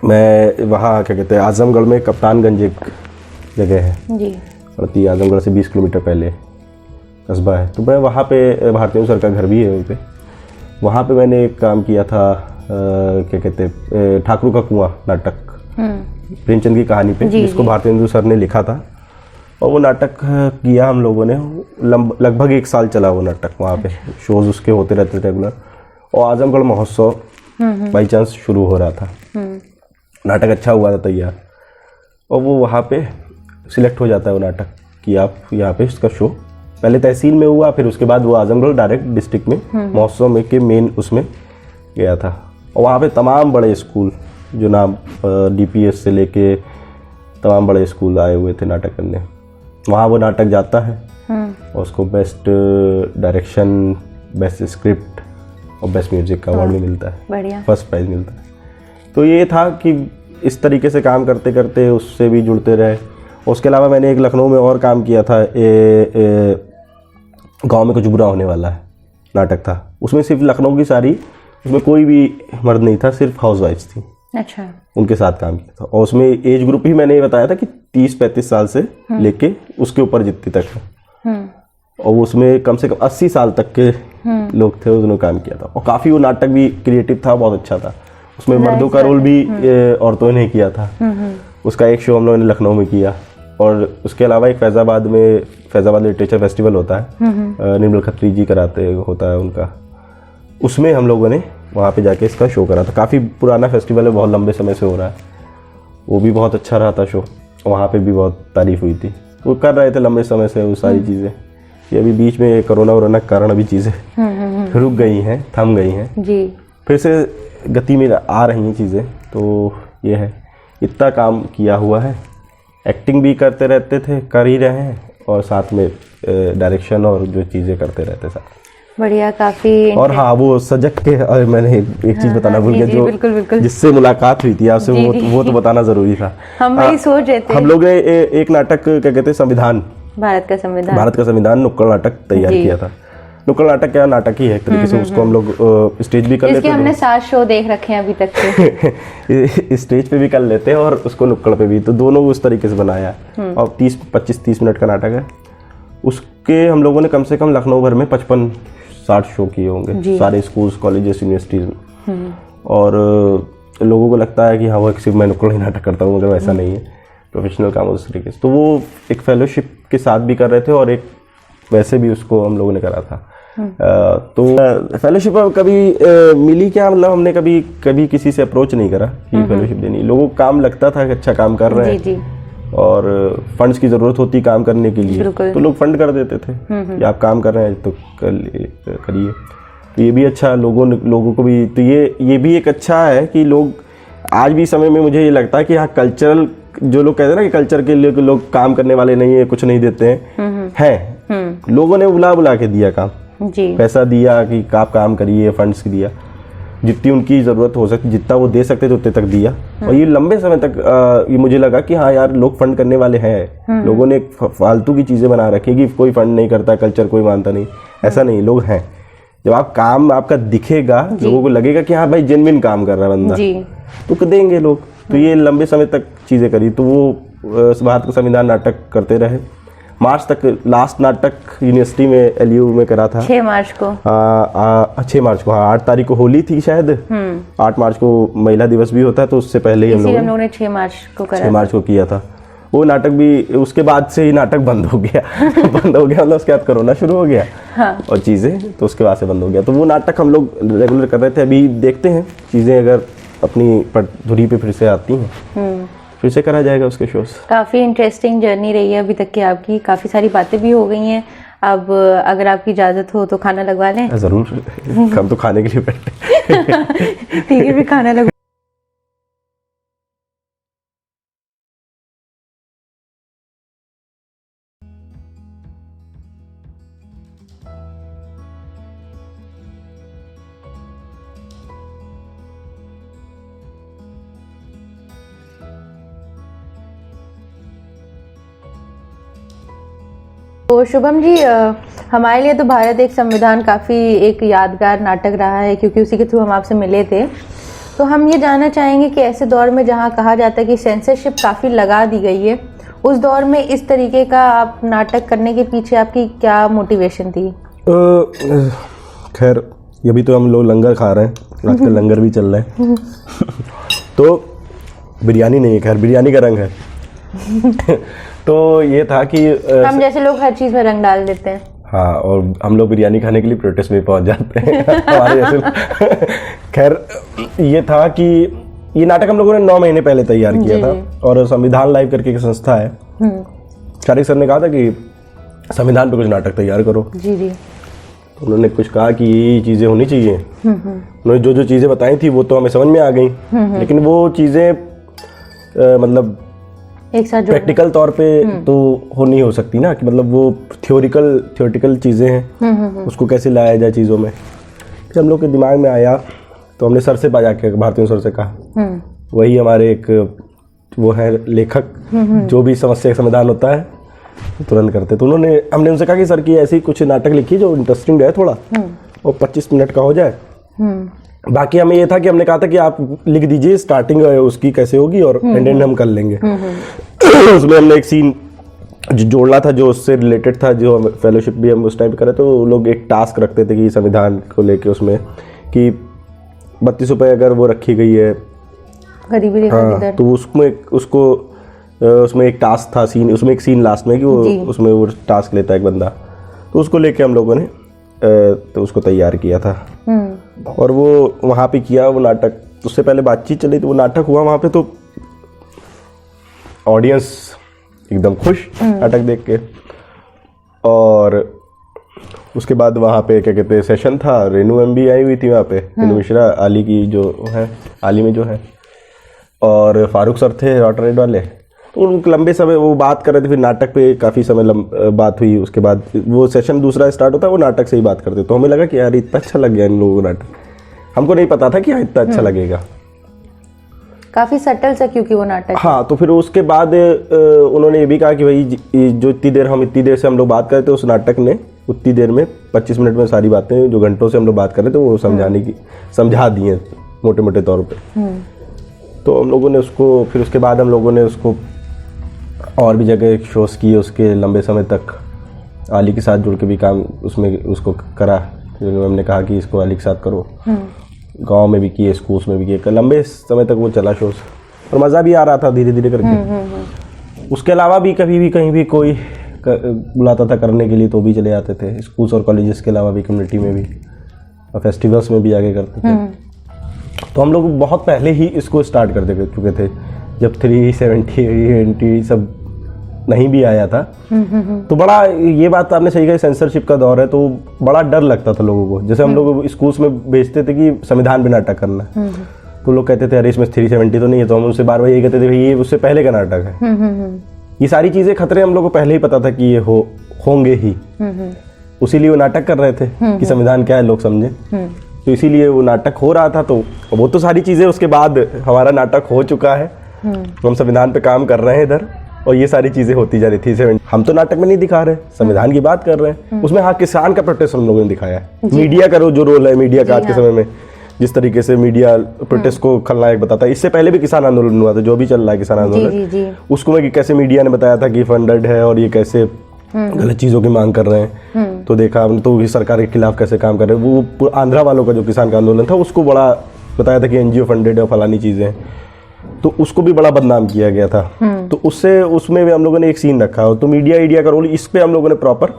मैं वहाँ क्या कहते हैं आजमगढ़ में कप्तानगंज एक जगह है जी। पड़ती है, आजमगढ़ से 20 किलोमीटर पहले कस्बा है। तो मैं वहाँ पे, भारतीय सर का घर भी है वहीं पे, वहाँ पे मैंने एक काम किया था, क्या कहते हैं, ठाकुर का कुआं नाटक, प्रेमचंद की कहानी पे, जिसको भारतेंदु सर ने लिखा था। और वो नाटक किया हम लोगों ने, लगभग 1 साल चला वो नाटक। वहाँ पे शोज उसके होते रहते रेगुलर। और आजमगढ़ महोत्सव बाई चांस शुरू हो रहा था, नाटक अच्छा हुआ था तैयार, और वो वहाँ पे सिलेक्ट हो जाता है वो नाटक कि आप यहाँ पे इसका शो, पहले तहसील में हुआ, फिर उसके बाद वो आजमगढ़ डायरेक्ट डिस्ट्रिक्ट में महोत्सव में के मेन उसमें गया था। और वहाँ पे तमाम बड़े स्कूल, जो नाम DPS से लेके तमाम बड़े स्कूल आए हुए थे नाटक करने। वहाँ वो नाटक जाता है और उसको बेस्ट डायरेक्शन, बेस्ट स्क्रिप्ट और बेस्ट म्यूजिक का अवार्ड भी मिलता है, बढ़िया, फर्स्ट प्राइज मिलता है। तो ये था कि इस तरीके से काम करते करते उससे भी जुड़ते रहे। उसके अलावा मैंने एक लखनऊ में और काम किया था, गांव में कुछ बुरा होने वाला है नाटक था। उसमें सिर्फ लखनऊ की सारी, उसमें कोई भी मर्द नहीं था, सिर्फ हाउस वाइफ्स थी। अच्छा। उनके साथ काम किया था। और उसमें एज ग्रुप ही मैंने ये बताया था कि 30-35 साल से लेके उसके ऊपर जितनी तक है। और उसमें कम से कम 80 साल तक के लोग थे, उन्होंने काम किया था। और काफ़ी वो नाटक भी क्रिएटिव था, बहुत अच्छा था। उसमें मर्दों का रोल भी औरतों ने किया था। उसका एक शो हम लोगों ने लखनऊ में किया। और उसके अलावा एक फैज़ाबाद लिटरेचर फेस्टिवल होता है, निर्मल खत्री जी कराते होता है उनका, उसमें हम लोगों ने वहाँ पे जाके इसका शो करा था। काफ़ी पुराना फेस्टिवल है, बहुत लंबे समय से हो रहा है। वो भी बहुत अच्छा रहा था शो, वहाँ पे भी बहुत तारीफ हुई थी। वो कर रहे थे लंबे समय से वो सारी चीज़ें। ये अभी बीच में कोरोना के कारण अभी चीज़ें रुक गई हैं, थम गई हैं जी, फिर से गति में आ रही हैं चीज़ें। तो ये है, इतना काम किया हुआ है। एक्टिंग भी करते रहते थे, कर ही रहे हैं, और साथ में डायरेक्शन और जो चीज़ें करते रहते साथ। बढ़िया, काफ़ी। और हाँ, वो सजग के, और मैंने एक चीज़ बताना भूल गया, जो बिल्कुल जिससे मुलाकात हुई थी आपसे, वो तो बताना ज़रूरी था। हम वही सोच रहे थे। हम लोग ने एक नाटक, क्या कहते हैं, संविधान, भारत का संविधान नुक्कड़ नाटक तैयार किया था। नुक्कड़ नाटक क्या नाटक ही है एक तरीके से, उसको हम लोग स्टेज भी कर लेते हैं। हमने 7 शो देख रखे हैं अभी तक के। स्टेज पे भी कर लेते हैं और उसको नुक्कड़ पे भी, तो दोनों उस तरीके से बनाया है। और 25-30 मिनट का नाटक है। उसके हम लोगों ने कम से कम लखनऊ भर में 55-60 शो किए होंगे, सारे स्कूल्स, कॉलेजेस, यूनिवर्सिटीज में। और लोगों को लगता है कि हाँ वो सिर्फ मैं नुक्कड़ ही नाटक करता हूँ, मगर वैसा नहीं है, प्रोफेशनल काम उस तरीके से। तो वो एक फेलोशिप के साथ भी कर रहे थे, और एक वैसे भी उसको हम लोगों ने करा था। तो फेलोशिप कभी मिली क्या, मतलब हमने कभी किसी से अप्रोच नहीं करा कि फेलोशिप देनी। लोगों को काम लगता था कि अच्छा काम कर रहे हैं, और फंड्स की ज़रूरत होती काम करने के लिए, तो लोग फंड कर देते थे कि आप काम कर रहे हैं तो करिए। तो ये भी अच्छा, लोगों को भी, तो ये भी एक अच्छा है कि लोग आज भी समय में, मुझे ये लगता है कि हाँ कल्चरल, जो लोग कहते हैं ना कि कल्चर के लिए लोग काम करने वाले नहीं है, कुछ नहीं देते हैं, लोगों ने बुला के दिया काम जी, पैसा दिया कि आप काम करिए, फंड्स दिया, जितनी उनकी ज़रूरत हो सकती, जितना वो दे सकते थे उतने तक दिया। और ये लंबे समय तक ये मुझे लगा कि हाँ यार लोग फंड करने वाले हैं। लोगों ने फालतू की चीज़ें बना रखी कि कोई फंड नहीं करता, कल्चर कोई मानता नहीं, ऐसा नहीं, लोग हैं। जब आप काम आपका दिखेगा, लोगों को लगेगा कि हाँ भाई जेन्युइन काम कर रहा है बंदा, तो देंगे लोग। तो ये लंबे समय तक चीज़ें करी। तो वो भारत का संविधान नाटक करते रहे, मार्च तक। लास्ट नाटक यूनिवर्सिटी में, LU में करा था 6 मार्च को। 6 मार्च को, हाँ 8 तारीख को होली थी शायद, 8 मार्च को महिला दिवस भी होता है, तो उससे पहले ही हम लोगों ने 6 मार्च को करा, 6 मार्च को किया था वो नाटक भी। उसके बाद से ही नाटक बंद हो गया मतलब उसके बाद कोरोना शुरू हो गया, हाँ। और चीज़ें, तो उसके बाद से बंद हो गया। तो वो नाटक हम लोग रेगुलर कर रहे थे। अभी देखते हैं चीज़ें अगर अपनी धुरी पे फिर से आती हैं, फिर से करा जाएगा उसके शोज। काफ़ी इंटरेस्टिंग जर्नी रही है अभी तक की आपकी, काफ़ी सारी बातें भी हो गई हैं। अब अगर आपकी इजाज़त हो तो खाना लगवा लें। ज़रूर, हम तो खाने के लिए बैठे। ठीक है, फिर खाना लगवा। तो शुभम जी, हमारे लिए तो भारत एक संविधान काफ़ी एक यादगार नाटक रहा है, क्योंकि उसी के थ्रू हम आपसे मिले थे। तो हम ये जानना चाहेंगे कि ऐसे दौर में जहाँ कहा जाता है कि सेंसरशिप काफ़ी लगा दी गई है, उस दौर में इस तरीके का आप नाटक करने के पीछे आपकी क्या मोटिवेशन थी? खैर अभी तो हम लोग लंगर खा रहे हैं, आजकल लंगर भी चल रहा है तो बिरयानी नहीं है, खैर बिरयानी का रंग है तो ये था कि हम जैसे लोग हर चीज़ में रंग डाल देते हैं। हाँ, और हम लोग बिरयानी खाने के लिए प्रोटेस्ट में पहुंच जाते हैं हमारे जैसे खैर ये था कि ये नाटक हम लोगों ने 9 महीने पहले तैयार किया था और संविधान लाइव करके एक संस्था है, चारिक सर ने कहा था कि संविधान पे कुछ नाटक तैयार करो। जी जी। तो उन्होंने कुछ कहा कि ये चीज़ें होनी चाहिए। उन्होंने जो जो चीज़ें बताई थी वो तो हमें समझ में आ गई, लेकिन वो चीज़ें मतलब एक साथ प्रैक्टिकल तौर पे तो हो नहीं हो सकती ना, कि मतलब वो थियोरिटिकल चीज़ें हैं, उसको कैसे लाया जाए चीज़ों में। फिर हम लोग के दिमाग में आया तो हमने सर से बाजा के भारती सर से कहा, वही हमारे एक वो है लेखक, जो भी समस्या का समाधान होता है तुरंत करते। तो हमने उनसे कहा कि सर की ऐसी कुछ नाटक लिखी जो इंटरेस्टिंग है थोड़ा और 25 मिनट का हो जाए। बाकी हमें ये था कि हमने कहा था कि आप लिख दीजिए स्टार्टिंग उसकी कैसे होगी और एंड हम कर लेंगे। उसमें हमने एक सीन जो जोड़ना था जो उससे रिलेटेड था, जो फेलोशिप भी हम उस टाइम कर रहे थे, तो लोग एक टास्क रखते थे कि संविधान को लेके उसमें कि 32 रुपये अगर वो रखी गई है गरीबी रेखा की दर, तो उसमें एक टास्क था सीन, उसमें एक सीन लास्ट में कि वो उसमें वो टास्क लेता है एक बंदा, तो उसको लेके हम लोगों ने तो उसको तैयार किया था और वो वहाँ पे किया वो नाटक। उससे पहले बातचीत चली तो वो नाटक हुआ वहाँ पे, तो ऑडियंस एकदम खुश नाटक देख के। और उसके बाद वहाँ पे क्या कहते हैं सेशन था, रेनू एम भी आई हुई थी वहाँ पे, रेनू मिश्रा आली की जो है, आली में जो है, और फारूक सर थे रॉटरेड वाले। तो उन लंबे समय वो बात कर रहे थे, फिर नाटक पे काफ़ी समय बात हुई। उसके बाद वो सेशन दूसरा स्टार्ट होता है, वो नाटक से ही बात करते। तो हमें लगा कि यार इतना अच्छा लग गया इन लोगों को नाटक, हमको नहीं पता था कि हाँ इतना अच्छा लगेगा, काफ़ी सटल सा क्योंकि वो नाटक। हाँ, तो फिर उसके बाद उन्होंने ये भी कहा कि भाई जो इतनी देर से हम लोग बात कर रहे थे, उस नाटक ने उतनी देर में 25 मिनट में सारी बातें जो घंटों से हम लोग बात कर रहे थे वो समझा दी हैं मोटे मोटे तौर पे। तो हम लोगों ने उसको फिर उसके बाद हम लोगों ने उसको और भी जगह शोज़ किए, उसके लंबे समय तक आली के साथ जुड़ के भी काम उसमें उसको करा। हमने कहा कि इसको आली के साथ करो, गांव में भी किए, स्कूल्स में भी किए, लंबे समय तक वो चला शोज़ और मज़ा भी आ रहा था धीरे धीरे करके। उसके अलावा भी कभी भी कहीं भी कोई बुलाता था करने के लिए तो भी चले जाते थे, स्कूल्स और कॉलेजेस के अलावा भी कम्युनिटी में भी और फेस्टिवल्स में भी आगे करते थे। तो हम लोग बहुत पहले ही इसको स्टार्ट कर दे चुके थे, जब 370 सब नहीं भी आया था। तो बड़ा ये बात आपने सही कही, सेंसरशिप का दौर है तो बड़ा डर लगता था लोगों को। जैसे हम लोग स्कूल्स में भेजते थे कि संविधान पे नाटक करना, तो लोग कहते थे अरे इसमें 370 तो नहीं है, तो हम उनसे बार बार ये कहते थे भाई ये उससे पहले का नाटक है। ये सारी चीज़ें खतरे हम लोग को पहले ही पता था कि ये होंगे ही, उसीलिए वो नाटक कर रहे थे कि संविधान क्या है लोग समझे। तो इसीलिए वो नाटक हो रहा था। तो वो तो सारी चीज़ें उसके बाद हमारा नाटक हो चुका है, हम संविधान पे काम कर रहे हैं इधर, और ये सारी चीज़ें होती जा रही थी। हम तो नाटक में नहीं दिखा रहे, संविधान की बात कर रहे हैं। उसमें हाँ किसान का प्रोटेस्ट हम लोगों ने दिखाया है, मीडिया का जो रोल है मीडिया का आज के समय में, जिस तरीके से मीडिया प्रोटेस्ट को खलनायक बताता है। इससे पहले भी किसान आंदोलन हुआ था, जो भी चल रहा है किसान आंदोलन, उसको में कैसे मीडिया ने बताया था कि फंडेड है और ये कैसे गलत चीज़ों की मांग कर रहे हैं। तो देखा हमने तो सरकार के खिलाफ कैसे काम कर रहे हैं। वो आंध्रा वालों का जो किसान का आंदोलन था उसको बड़ा बताया था कि एनजीओ फंडेड है, फलानी चीज़ें, तो उसको भी बड़ा बदनाम किया गया था। तो उसमें भी हम लोगों ने एक सीन रखा हो, तो मीडिया का रोल इस पे हम लोगों ने प्रॉपर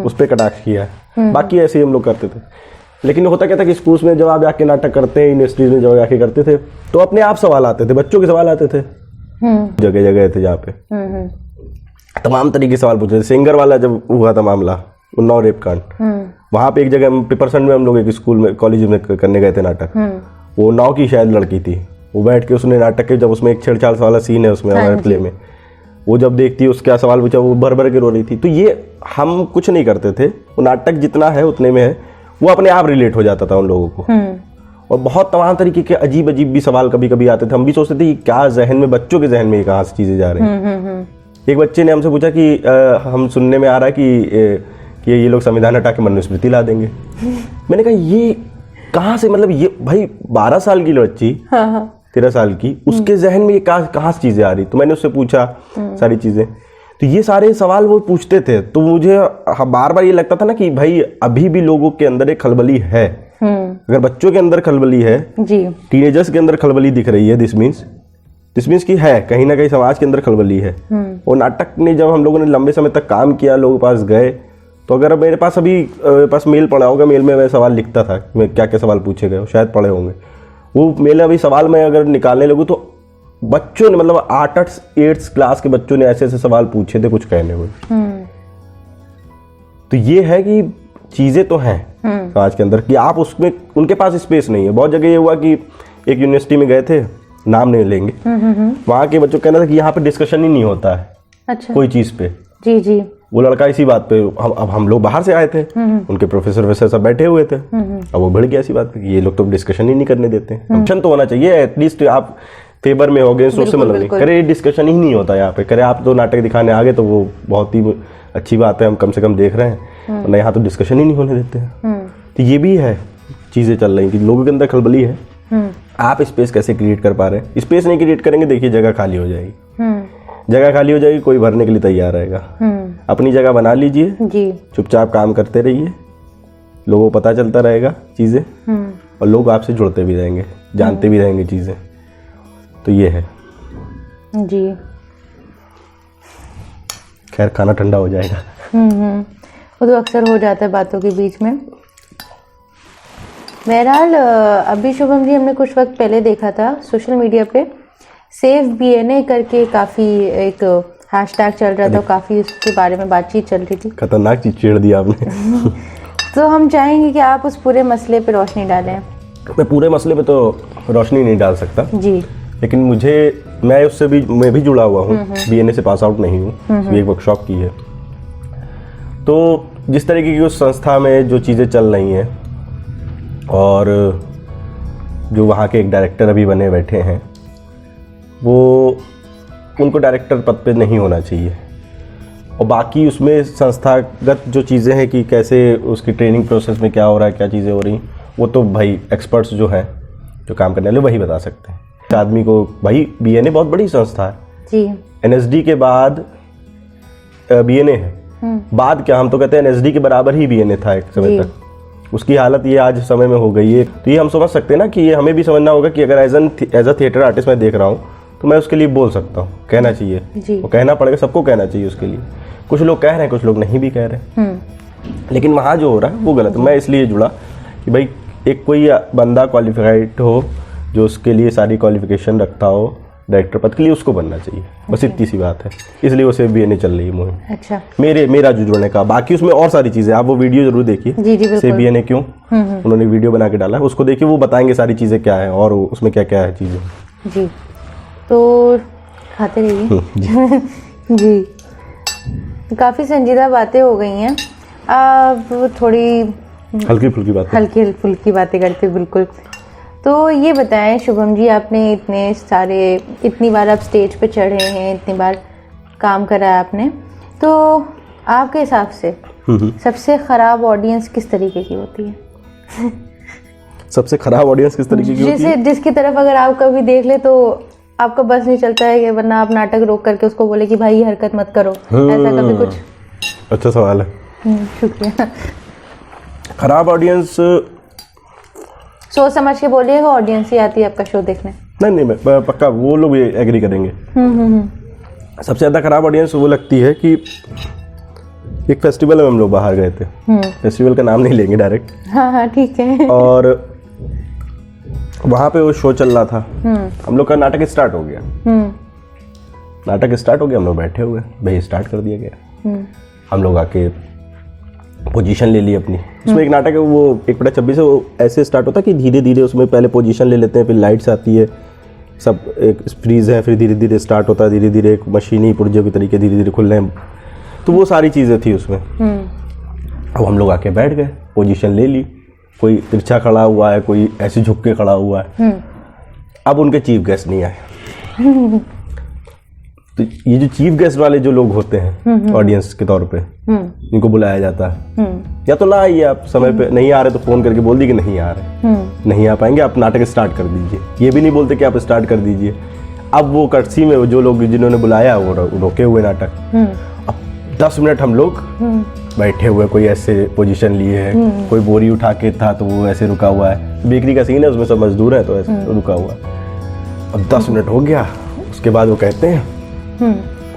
उस पर कटाक्ष किया है। बाकी ऐसे ही हम लोग करते थे। लेकिन होता क्या था कि स्कूल्स में जब आप जाके नाटक करते हैं, यूनिवर्सिटीज में जब जाके करते थे, तो अपने आप सवाल आते थे, बच्चों के सवाल आते थे, जगह जगह थे जहाँ पे तमाम तरीके सवाल पूछते थे। सिंगर वाला जब हुआ था मामला, उन्नाव रेप कांड, वहाँ पे एक जगह पेपरसन में हम लोग एक स्कूल में कॉलेज में करने गए थे नाटक। वो उन्नाव की शायद लड़की थी, वो बैठ के उसने नाटक के, जब उसमें एक छेड़छाड़ वाला सीन है उसमें हमारे प्ले में, वो जब देखती उसके क्या सवाल पूछा, वो भर भर के रो रही थी। तो ये हम कुछ नहीं करते थे, वो नाटक जितना है उतने में है, वो अपने आप रिलेट हो जाता था उन लोगों को। और बहुत तमाम तरीके के अजीब अजीब भी सवाल कभी कभी आते थे। हम भी सोचते थे कि क्या जहन में, बच्चों के जहन में कहाँ से चीज़ें जा रही हैं। एक बच्चे ने हमसे पूछा कि हम सुनने में आ रहा है कि ये लोग संविधान हटा के मनुस्मृति ला देंगे। मैंने कहा ये कहाँ से, मतलब ये भाई 12 साल की बच्ची 13 साल की, उसके जहन में ये कहाँ से चीज़ें आ रही। तो मैंने उससे पूछा सारी चीज़ें, तो ये सारे सवाल वो पूछते थे। तो मुझे बार बार ये लगता था ना कि भाई अभी भी लोगों के अंदर एक खलबली है। अगर बच्चों के अंदर खलबली है जी, टीनेजर्स के अंदर खलबली दिख रही है, दिस मीन्स कि है कहीं ना कहीं समाज के अंदर खलबली है। और नाटक ने जब हम लोगों ने लंबे समय तक काम किया, लोगों के पास गए, तो अगर मेरे पास अभी पास मेल पड़ा होगा, मेल में मैं सवाल लिखता था, मैं क्या क्या सवाल पूछे गए, शायद पढ़े होंगे वो मेल। अभी सवाल मैं अगर निकालने लगूँ तो बच्चों ने, मतलब 8th क्लास के बच्चों ने ऐसे ऐसे सवाल पूछे थे कुछ कहने हुए। तो ये है कि चीजें तो हैं समाज के अंदर कि आप उसमें, उनके पास स्पेस नहीं है। बहुत जगह ये हुआ कि एक यूनिवर्सिटी में गए थे, नाम नहीं लेंगे, वहाँ के बच्चों का कहना था कि यहाँ पे डिस्कशन ही नहीं होता है। अच्छा। कोई चीज पे जी जी, वो लड़का इसी बात पे, अब हम लोग बाहर से आए थे, उनके प्रोफेसर वैसे सब बैठे हुए थे, अब वो बढ़ गया इसी बात पे कि ये लोग तो डिस्कशन ही नहीं करने देते। ऑप्शन तो होना चाहिए एटलीस्ट, आप फेवर में हो गए, सोच मतलब नहीं करे, डिस्कशन ही नहीं होता यहाँ पे। करे आप तो नाटक दिखाने आ गए तो वो बहुत ही अच्छी बात है, हम कम से कम देख रहे हैं, ना यहाँ तो डिस्कशन ही नहीं होने देते हैं। तो ये भी है, चीजें चल रही कि लोगों के अंदर खलबली है। आप स्पेस कैसे क्रिएट कर पा रहे हैं? स्पेस नहीं क्रिएट करेंगे, देखिए जगह खाली हो जाएगी, जगह खाली हो जाएगी, कोई भरने के लिए तैयार रहेगा। अपनी जगह बना लीजिए जी, चुपचाप काम करते रहिए, लोगों को पता चलता रहेगा चीजें, और लोग आपसे जुड़ते भी रहेंगे, जानते भी रहेंगे चीजें। तो ये है जी। खैर खाना ठंडा हो जाएगा। वो तो अक्सर हो जाता है बातों के बीच में। बहरहाल अभी शुभम जी, हमने कुछ वक्त पहले देखा था सोशल मीडिया पे सेफ BNA करके काफ़ी एक हैशटैग चल रहा था, काफ़ी उसके बारे में बातचीत चल रही थी। खतरनाक चीज़ छेड़ दी आपने। तो हम चाहेंगे कि आप उस पूरे मसले पे रोशनी डालें। मैं पूरे मसले पे तो रोशनी नहीं डाल सकता जी, लेकिन मैं उससे भी, मैं भी जुड़ा हुआ हूँ, BNA से पास आउट नहीं हूँ, एक वर्कशॉप की है। तो जिस तरीके की उस संस्था में जो चीज़ें चल रही हैं, और जो वहाँ के एक डायरेक्टर अभी बने बैठे हैं, वो उनको डायरेक्टर पद पे नहीं होना चाहिए। और बाकी उसमें संस्थागत जो चीज़ें हैं कि कैसे उसकी ट्रेनिंग प्रोसेस में क्या हो रहा है, क्या चीज़ें हो रही, वो तो भाई एक्सपर्ट्स जो हैं, जो काम करने वाले, वही बता सकते हैं आदमी को। भाई BNA बहुत बड़ी संस्था है जी, NSD के बाद BNA है, बाद क्या, हम तो कहते हैं NSD के बराबर ही BNA था एक समय तक। उसकी हालत ये आज समय में हो गई है। तो ये हम समझ सकते हैं ना कि ये हमें भी समझना होगा कि अगर एज अ थिएटर आर्टिस्ट मैं देख रहा हूँ तो मैं उसके लिए बोल सकता हूँ, कहना चाहिए, वो कहना पड़ेगा, सबको कहना चाहिए उसके लिए। कुछ लोग कह रहे हैं, कुछ लोग नहीं भी कह रहे, लेकिन वहाँ जो हो रहा है वो गलत है। मैं इसलिए जुड़ा कि भाई एक कोई बंदा क्वालिफाइड हो, जो उसके लिए सारी क्वालिफिकेशन रखता हो डायरेक्टर पद के लिए, उसको बनना चाहिए, बस इतनी सी बात है। इसलिए वो सेफ BNA चल रही है मुहिम। अच्छा, मेरा जो जुड़ने का, बाकी उसमें और सारी चीज़ें, आप वो वीडियो जरूर देखिए, सेफ BNA क्यों, उन्होंने वीडियो बना के डाला है, उसको देखिए, वो बताएंगे सारी चीज़ें क्या है और उसमें क्या क्या है चीज़ें जी। तो खाते रहिए जी। काफ़ी संजीदा बातें हो गई हैं, अब थोड़ी हल्की फुल्की बातें करते। बिल्कुल। तो ये बताएं शुभम जी, आपने इतनी बार आप स्टेज पे चढ़े हैं, इतनी बार काम करा है आपने, तो आपके हिसाब से सबसे खराब ऑडियंस किस तरीके की होती है? सबसे खराब ऑडियंस किस तरीके की होती है? जिसकी तरफ अगर आप कभी देख ले तो आपका बस नहीं चलता है, वरना आप नाटक रोक करके उसको बोले कि भाई ये हरकत मत करो, ऐसा कभी कुछ? अच्छा सवाल है, शुक्रिया। खराब ऑडियंस सोच समझ के बोलिएगा, ऑडियंस ही आती है आपका शो देखने। नहीं, मैं पक्का, वो लोग भी एग्री करेंगे। सबसे ज़्यादा खराब ऑडियंस वो लगती है कि एक फेस्टिवल में हम लोग बाहर गए थे, फेस्टिवल का नाम नहीं लेंगे डायरेक्ट, हाँ ठीक है, और वहाँ पे वो शो चल रहा था, हम लोग का नाटक स्टार्ट हो गया, हम लोग बैठे हुए, भाई स्टार्ट कर दिया गया, हम लोग आके पोजीशन ले ली अपनी। उसमें एक नाटक है वो 1/26 है, वो ऐसे स्टार्ट होता है कि धीरे धीरे उसमें पहले पोजीशन ले लेते हैं, फिर लाइट्स आती है, सब एक फ्रीज है, फिर धीरे धीरे स्टार्ट होता है, धीरे धीरे एक मशीनी पुर्जों के तरीके धीरे धीरे खुल रहे हैं, तो वो सारी चीज़ें थी उसमें। अब हम लोग आके बैठ गए, पोजीशन ले ली, कोई तिरछा खड़ा हुआ है, कोई ऐसे झुक के खड़ा हुआ है। अब उनके चीफ गेस्ट नहीं आए, तो ये जो चीफ गेस्ट वाले जो लोग होते हैं ऑडियंस के तौर पे, इनको बुलाया जाता है, या तो ना आइए आप समय पे, नहीं आ रहे तो फोन करके बोल दी कि नहीं आ रहे, नहीं आ पाएंगे, आप नाटक स्टार्ट कर दीजिए। ये भी नहीं बोलते कि आप स्टार्ट कर दीजिए। अब वो कर्सी में जो लोग जिन्होंने बुलाया वो रोके हुए नाटक। अब 10 मिनट हम लोग बैठे हुए, कोई ऐसे पोजीशन लिए है, कोई बोरी उठा के था तो वो ऐसे रुका हुआ है, बेकरी का सीन है उसमें सब मजदूर है तो ऐसे रुका हुआ। अब 10 मिनट हो गया, उसके बाद वो कहते हैं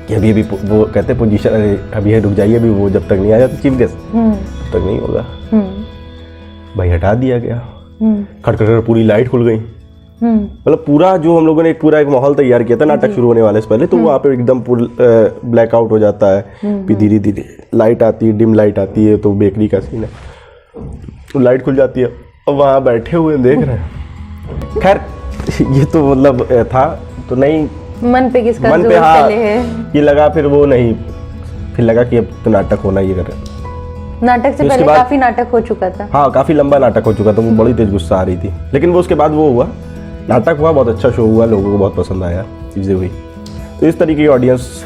कि अभी वो कहते हैं पोजीशन, अभी रुक जाइए, अभी वो जब तक नहीं आ जाता चीफ गेस्ट तब तक नहीं होगा। भाई हटा दिया गया, खटखट पूरी लाइट खुल गई। मतलब पूरा जो हम लोगों ने पूरा एक माहौल तैयार किया था नाटक शुरू होने वाले से पहले, तो वहाँ पे एकदम ब्लैकआउट हो जाता है, फिर धीरे धीरे लाइट आती है, डिम लाइट आती है, तो बेकरी का सीन है, तो लाइट खुल जाती है। अब वहाँ बैठे हुए देख रहे हैं। खैर ये तो मतलब था तो नहीं, मन पे किसका मन जोर पे हाँ चले है। ये लगा, फिर वो नहीं, फिर लगा कि अब तो नाटक होना ये कर। नाटक से पहले काफी नाटक हो चुका था। हाँ काफी लंबा नाटक हो चुका था, वो बड़ी तेज गुस्सा आ रही थी, लेकिन वो उसके बाद वो हुआ, नाटक हुआ, बहुत अच्छा शो हुआ, लोगों को बहुत पसंद आया, चीजें हुई। तो इस तरीके की ऑडियंस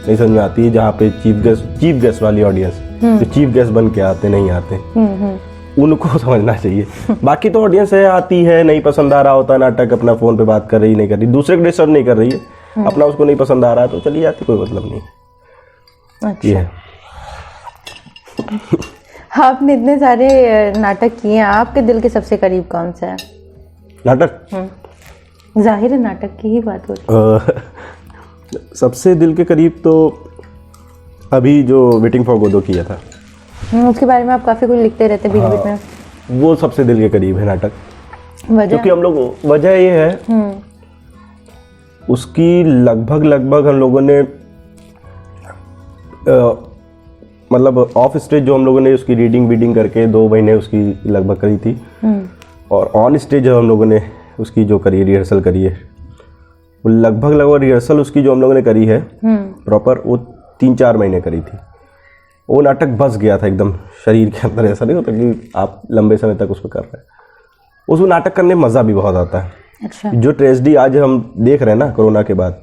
नहीं समझ में आती है, जहाँ पे चीफ गेस्ट वाली ऑडियंस, जो चीफ गेस्ट बन के आते नहीं आते, उनको समझना चाहिए। बाकी तो ऑडियंस है, आती है, नहीं पसंद आ रहा होता नाटक, अपना फोन पे बात कर रही, नहीं कर रही, दूसरे को डिस्टर्ब नहीं कर रही है, अपना उसको नहीं पसंद आ रहा है तो चली जाती, कोई मतलब नहीं। अच्छा। ये है। आपने इतने सारे नाटक किए हैं, आपके दिल के सबसे करीब कौन सा है नाटक? जाहिर है नाटक की ही बात हो रही है। सबसे दिल के करीब तो अभी जो वेटिंग फॉर गोदो किया था, उसके बारे में आप काफी कुछ लिखते रहते बीच बीच में। वो सबसे दिल के करीब है नाटक, वजह? क्योंकि हम लोग, वजह ये है उसकी लगभग हम लोगों ने मतलब ऑफ स्टेज जो हम लोगों ने उसकी रीडिंग करके 2 महीने उसकी लगभग करी थी, और ऑन स्टेज जो हम लोगों ने उसकी जो करी रिहर्सल करी है, वो लगभग रिहर्सल उसकी जो हम लोगों ने करी है प्रॉपर, वो 3-4 महीने करी थी। वो नाटक बस गया था एकदम शरीर के अंदर, ऐसा नहीं होता कि आप लंबे समय तक उसको कर रहे हैं। उसको नाटक करने में मज़ा भी बहुत आता है। अच्छा। जो ट्रेजेडी आज हम देख रहे हैं ना कोरोना के बाद,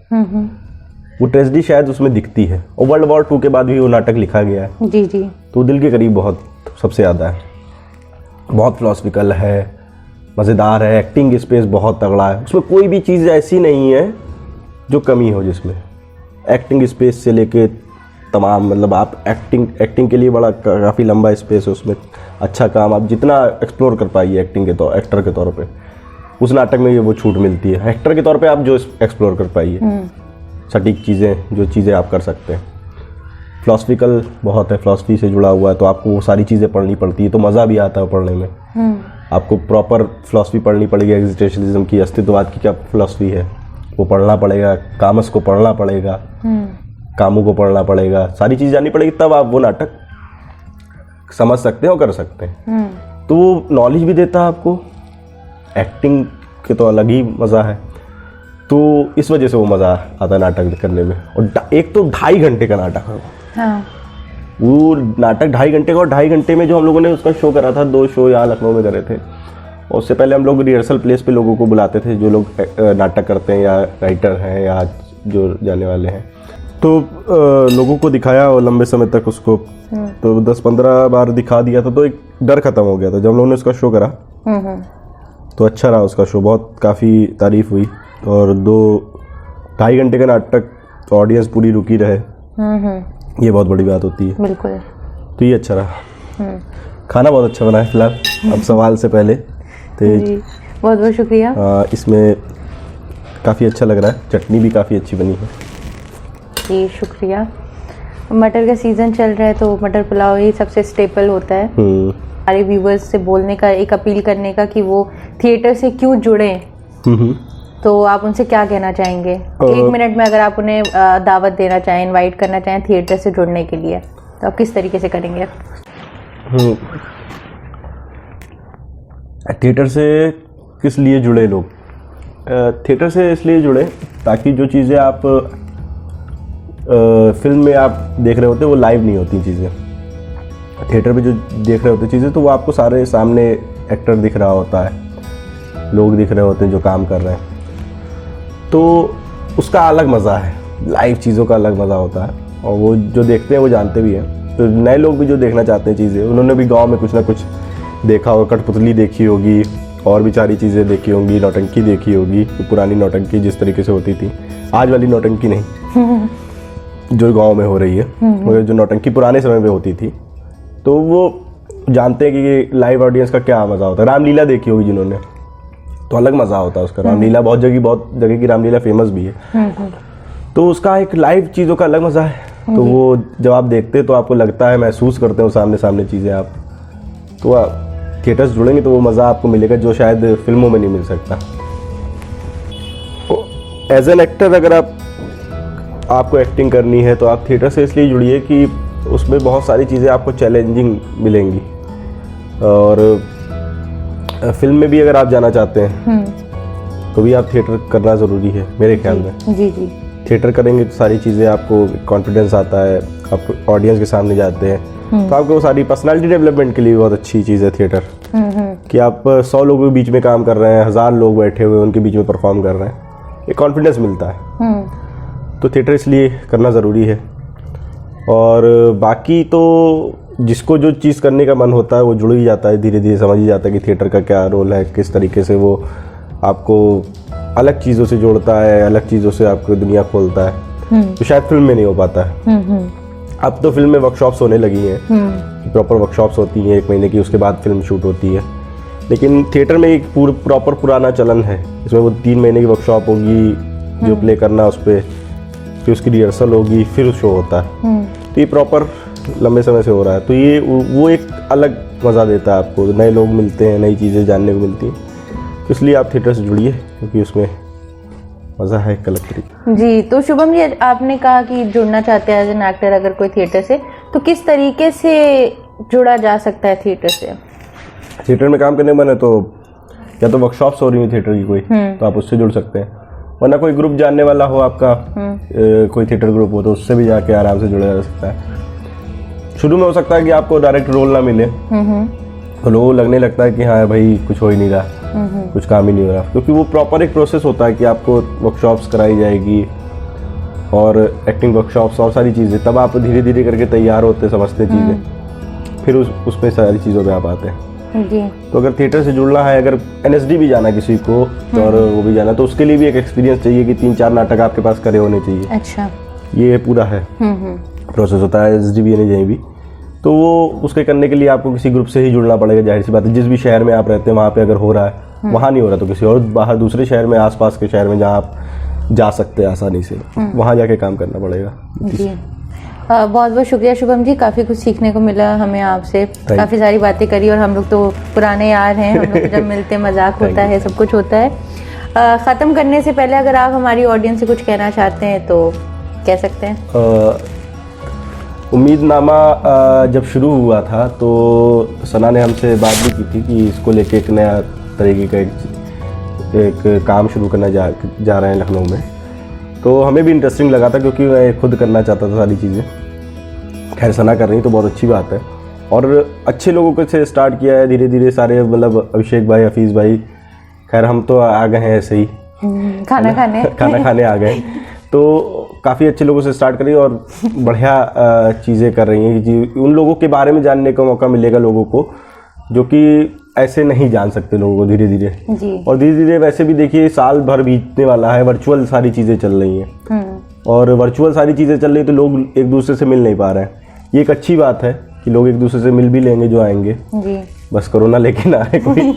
वो ट्रेजेडी शायद उसमें दिखती है, और वर्ल्ड वॉर 2 के बाद भी वो नाटक लिखा गया है। जी जी। तो दिल के करीब बहुत सबसे ज़्यादा है, बहुत फिलोसफिकल है, मज़ेदार है, एक्टिंग स्पेस बहुत तगड़ा है, उसमें कोई भी चीज़ ऐसी नहीं है जो कमी हो, जिसमें एक्टिंग स्पेस से लेके तमाम, मतलब आप एक्टिंग के लिए बड़ा काफ़ी लंबा स्पेस है उसमें, अच्छा काम आप जितना एक्सप्लोर कर पाइए एक्टिंग के तौर, एक्टर के तौर पे, उस नाटक में ये वो छूट मिलती है। एक्टर के तौर पे आप जो एक्सप्लोर कर पाइए सटीक चीज़ें, जो चीज़ें आप कर सकते हैं। फिलोसफिकल बहुत है, फिलोसफी से जुड़ा हुआ है, तो आपको वो सारी चीज़ें पढ़नी पड़ती है, तो मज़ा भी आता है पढ़ने में। आपको प्रॉपर फिलोसफी पढ़नी पड़ेगी, एग्जिस्टेंशलिज्म की, अस्तित्ववाद की क्या फिलोसफी है वो पढ़ना पड़ेगा, कामस को पढ़ना पड़ेगा, कामू को पढ़ना पड़ेगा, सारी चीज़ जाननी पड़ेगी, तब आप वो नाटक समझ सकते हैं और कर सकते हैं। तो वो नॉलेज भी देता है आपको, एक्टिंग के तो अलग ही मज़ा है, तो इस वजह से वो मज़ा आता है नाटक करने में। और एक तो 2.5 घंटे का नाटक है। हाँ। वो नाटक 2.5 घंटे का, और 2.5 घंटे में जो हम लोगों ने उसका शो करा था, 2 शो यहाँ लखनऊ में करे थे, और उससे पहले हम लोग रिहर्सल प्लेस पे लोगों को बुलाते थे जो लोग नाटक करते हैं या राइटर हैं या जो जाने वाले हैं, तो लोगों को दिखाया और लंबे समय तक उसको, तो 10-15 बार दिखा दिया था, तो एक डर ख़त्म हो गया था। जब हम लोगों ने उसका शो करा तो अच्छा रहा उसका शो, बहुत काफ़ी तारीफ हुई, और 2-2.5 घंटे का नाटक ऑडियंस पूरी रुकी रहे, ये बहुत बड़ी बात होती है। बिल्कुल। तो ये अच्छा रहा। खाना बहुत अच्छा बना है फिलहाल, अब सवाल से पहले जी, बहुत बहुत शुक्रिया। इसमें काफ़ी अच्छा लग रहा है, चटनी भी काफ़ी अच्छी बनी है। जी शुक्रिया। मटर का सीज़न चल रहा है, तो मटर पुलाव ही सबसे स्टेपल होता है हमारे व्यूवर्स से बोलने का, एक अपील करने का कि वो थिएटर से क्यों जुड़े, तो आप उनसे क्या कहना चाहेंगे? 1 मिनट में अगर आप उन्हें दावत देना चाहें, इनवाइट करना चाहें थिएटर से जुड़ने के लिए, तो आप किस तरीके से करेंगे? थिएटर से किस लिए जुड़े लोग? थिएटर से इसलिए जुड़े ताकि जो चीज़ें आप फिल्म में आप देख रहे होते हैं वो लाइव नहीं होती चीज़ें। थिएटर में जो देख रहे होते चीज़ें, तो वो आपको सारे सामने एक्टर दिख रहा होता है, लोग दिख रहे होते हैं जो काम कर रहे हैं, तो उसका अलग मज़ा है। लाइव चीज़ों का अलग मज़ा होता है, और वो जो देखते हैं वो जानते भी हैं। तो नए लोग भी जो देखना चाहते हैं चीज़ें, उन्होंने भी गांव में कुछ ना कुछ देखा होगा, कठपुतली देखी होगी और भी सारी चीज़ें देखी होंगी, नौटंकी देखी होगी, तो पुरानी नौटंकी जिस तरीके से होती थी, आज वाली नौटंकी नहीं जो गांव में हो रही है, वो जो नौटंकी पुराने समय में होती थी, तो वो जानते हैं कि लाइव ऑडियंस का क्या मज़ा होता है। रामलीला देखी होगी जिन्होंने, तो अलग मज़ा होता है उसका। रामलीला बहुत जगह की रामलीला फेमस भी है, तो उसका एक लाइव चीज़ों का अलग मज़ा है। तो वो जब आप देखते हैं तो आपको लगता है, महसूस करते हो सामने सामने चीज़ें आप, तो थिएटर्स जुड़ेंगे तो वो मज़ा आपको मिलेगा जो शायद फिल्मों में नहीं मिल सकता। एज एन एक्टर अगर आपको एक्टिंग करनी है तो आप थिएटर से इसलिए जुड़िए कि उसमें बहुत सारी चीज़ें आपको चैलेंजिंग मिलेंगी, और फिल्म में भी अगर आप जाना चाहते हैं तो भी आप थिएटर करना ज़रूरी है मेरे ख्याल में। जी। थिएटर करेंगे तो सारी चीज़ें आपको कॉन्फिडेंस आता है, आप ऑडियंस के सामने जाते हैं, तो आपको सारी पर्सनालिटी डेवलपमेंट के लिए बहुत अच्छी चीज़ है थिएटर, कि आप 100 लोगों के बीच में काम कर रहे हैं, 1000 लोग बैठे हुए उनके बीच में परफॉर्म कर रहे हैं, एक कॉन्फिडेंस मिलता है। तो थिएटर इसलिए करना ज़रूरी है। और बाकी तो जिसको जो चीज़ करने का मन होता है वो जुड़ ही जाता है, धीरे धीरे समझ ही जाता है कि थिएटर का क्या रोल है, किस तरीके से वो आपको अलग चीज़ों से जोड़ता है, अलग चीज़ों से आपको दुनिया खोलता है, तो शायद फिल्म में नहीं हो पाता है। अब तो फिल्म में वर्कशॉप्स होने लगी हैं, प्रॉपर वर्कशॉप्स होती हैं 1 महीने की, उसके बाद फिल्म शूट होती है। लेकिन थिएटर में एक प्रॉपर पुराना चलन है, इसमें वो 3 महीने की वर्कशॉप होगी, जो प्ले करना उस पर, फिर उसकी रिहर्सल होगी, फिर शो होता है। तो ये प्रॉपर लंबे समय से हो रहा है, तो ये वो एक अलग मज़ा देता है आपको, नए लोग मिलते हैं, नई चीज़ें जानने को मिलती हैं, तो इसलिए आप थिएटर से जुड़िए क्योंकि उसमें मज़ा है एक अलग तरीके। जी, तो शुभम जी, आपने कहा कि जुड़ना चाहते हैं एज एन एक्टर अगर कोई थिएटर से, तो किस तरीके से जुड़ा जा सकता है थिएटर से? थिएटर में काम करने का मन है तो या तो वर्कशॉप्स हो रही है थिएटर की कोई, तो आप उससे जुड़ सकते हैं, वरना कोई ग्रुप जानने वाला हो आपका, कोई थिएटर ग्रुप हो, तो उससे भी जाके आराम से जुड़ा जा सकता है। शुरू में हो सकता है कि आपको डायरेक्ट रोल ना मिले, तो लोगों लगने लगता है कि हाँ भाई कुछ हो ही नहीं रहा, कुछ काम ही नहीं हो रहा, क्योंकि वो प्रॉपर एक प्रोसेस होता है कि आपको वर्कशॉप्स कराई जाएगी और एक्टिंग वर्कशॉप्स और सारी चीज़ें, तब आप धीरे धीरे करके तैयार होते, समझते चीज़ें, फिर उसमें सारी चीज़ों पे आप आते हैं। जी। तो अगर थिएटर से जुड़ना है, अगर NSD भी जाना किसी को, तो और वो भी जाना, तो उसके लिए भी एक एक्सपीरियंस चाहिए कि 3-4 नाटक आपके पास करे होने चाहिए। अच्छा, ये पूरा है प्रोसेस होता है NSD भी नहीं भी, तो वो उसके करने के लिए आपको किसी ग्रुप से ही जुड़ना पड़ेगा, जाहिर सी बात है। जिस भी शहर में आप रहते हैं वहाँ पे अगर हो रहा है, वहाँ नहीं हो रहा तो किसी और बाहर दूसरे शहर में, आसपास के शहर में जहाँ आप जा सकते हैं आसानी से, वहाँ जाके काम करना पड़ेगा। जी, बहुत बहुत शुक्रिया शुभम जी, काफ़ी कुछ सीखने को मिला हमें आपसे, काफ़ी सारी बातें करी, और हम लोग तो पुराने यार हैं, हम लोग जब मिलते मजाक होता है, सब कुछ होता है। ख़त्म करने से पहले अगर आप हमारी ऑडियंस से कुछ कहना चाहते हैं तो कह सकते हैं। उम्मीदनामा जब शुरू हुआ था तो सना ने हमसे बात भी की थी कि इसको लेके एक नया तरीके का एक काम शुरू करना जा रहे हैं लखनऊ में, तो हमें भी इंटरेस्टिंग लगा था क्योंकि मैं खुद करना चाहता था सारी चीज़ें। खैर सना कर रही तो बहुत अच्छी बात है, और अच्छे लोगों को से स्टार्ट किया है धीरे धीरे सारे, मतलब अभिषेक भाई, हफीज़ भाई, खैर हम तो आ गए हैं ऐसे ही खाना खाने आ गए, तो काफ़ी अच्छे लोगों से स्टार्ट करी और बढ़िया चीज़ें कर रही हैं कि उन लोगों के बारे में जानने का मौका मिलेगा लोगों को जो कि ऐसे नहीं जान सकते लोगों को धीरे धीरे। और धीरे धीरे वैसे भी देखिए साल भर बीतने वाला है, वर्चुअल सारी चीज़ें चल रही हैं, और वर्चुअल सारी चीज़ें चल रही तो लोग एक दूसरे से मिल नहीं पा रहे हैं। ये एक अच्छी बात है कि लोग एक दूसरे से मिल भी लेंगे जो आएंगे, बस कोरोना लेके ना आए कोई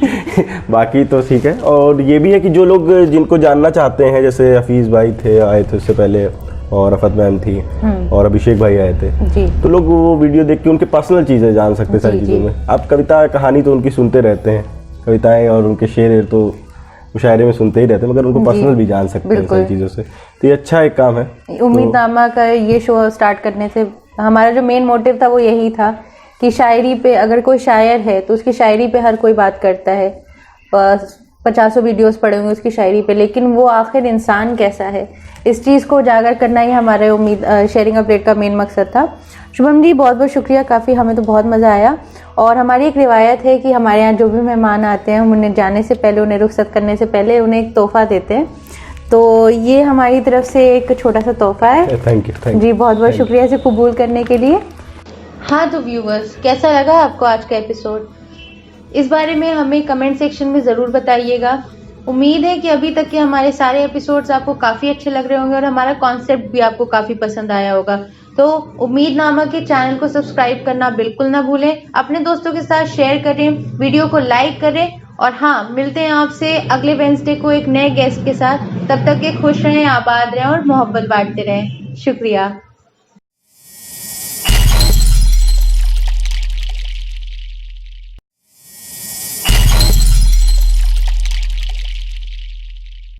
बाकी तो ठीक है। और ये भी है कि जो लोग जिनको जानना चाहते हैं, जैसे हफीज़ भाई थे, आए थे उससे पहले, और रफत मैम थी, और अभिषेक भाई आए थे जी, तो लोग वो वीडियो देख के उनके पर्सनल चीज़ें जान सकते हैं सारी चीज़ों में। आप कविता कहानी तो उनकी सुनते रहते हैं, कविताएं और उनके शेर तो मुशायरे में सुनते ही रहते हैं, मगर उनको पर्सनल भी जान सकते हैं सारी चीज़ों से, तो ये अच्छा एक काम है। उम्मीदनामा का ये शो स्टार्ट करने से हमारा जो मेन मोटिव था वो यही था कि शायरी पे, अगर कोई शायर है तो उसकी शायरी पे हर कोई बात करता है, 50 वीडियोस पड़े होंगे उसकी शायरी पे, लेकिन वो आखिर इंसान कैसा है, इस चीज़ को उजागर करना ही हमारे शेयरिंग अ प्लेट का मेन मकसद था। शुभम जी बहुत बहुत शुक्रिया, काफ़ी हमें तो बहुत मज़ा आया। और हमारी एक रिवायत है कि हमारे यहाँ जो भी मेहमान आते हैं, हम उन्हें जाने से पहले, उन्हें रुखसत करने से पहले उन्हें एक तोहफ़ा देते हैं। तो ये हमारी तरफ से एक छोटा सा तोहफा है। थैंक यू जी बहुत बहुत शुक्रिया इसे कबूल करने के लिए। हाँ तो व्यूवर्स, कैसा लगा आपको आज का एपिसोड? इस बारे में हमें कमेंट सेक्शन में ज़रूर बताइएगा। उम्मीद है कि अभी तक के हमारे सारे एपिसोड्स आपको काफ़ी अच्छे लग रहे होंगे और हमारा कॉन्सेप्ट भी आपको काफ़ी पसंद आया होगा। तो उम्मीदनामा के चैनल को सब्सक्राइब करना बिल्कुल ना भूलें, अपने दोस्तों के साथ शेयर करें, वीडियो को लाइक करें और हाँ, मिलते हैं आपसे अगले वेडनेसडे को एक नए गेस्ट के साथ। तब तक के खुश रहें, आबाद रहें और मोहब्बत बांटते रहें। शुक्रिया।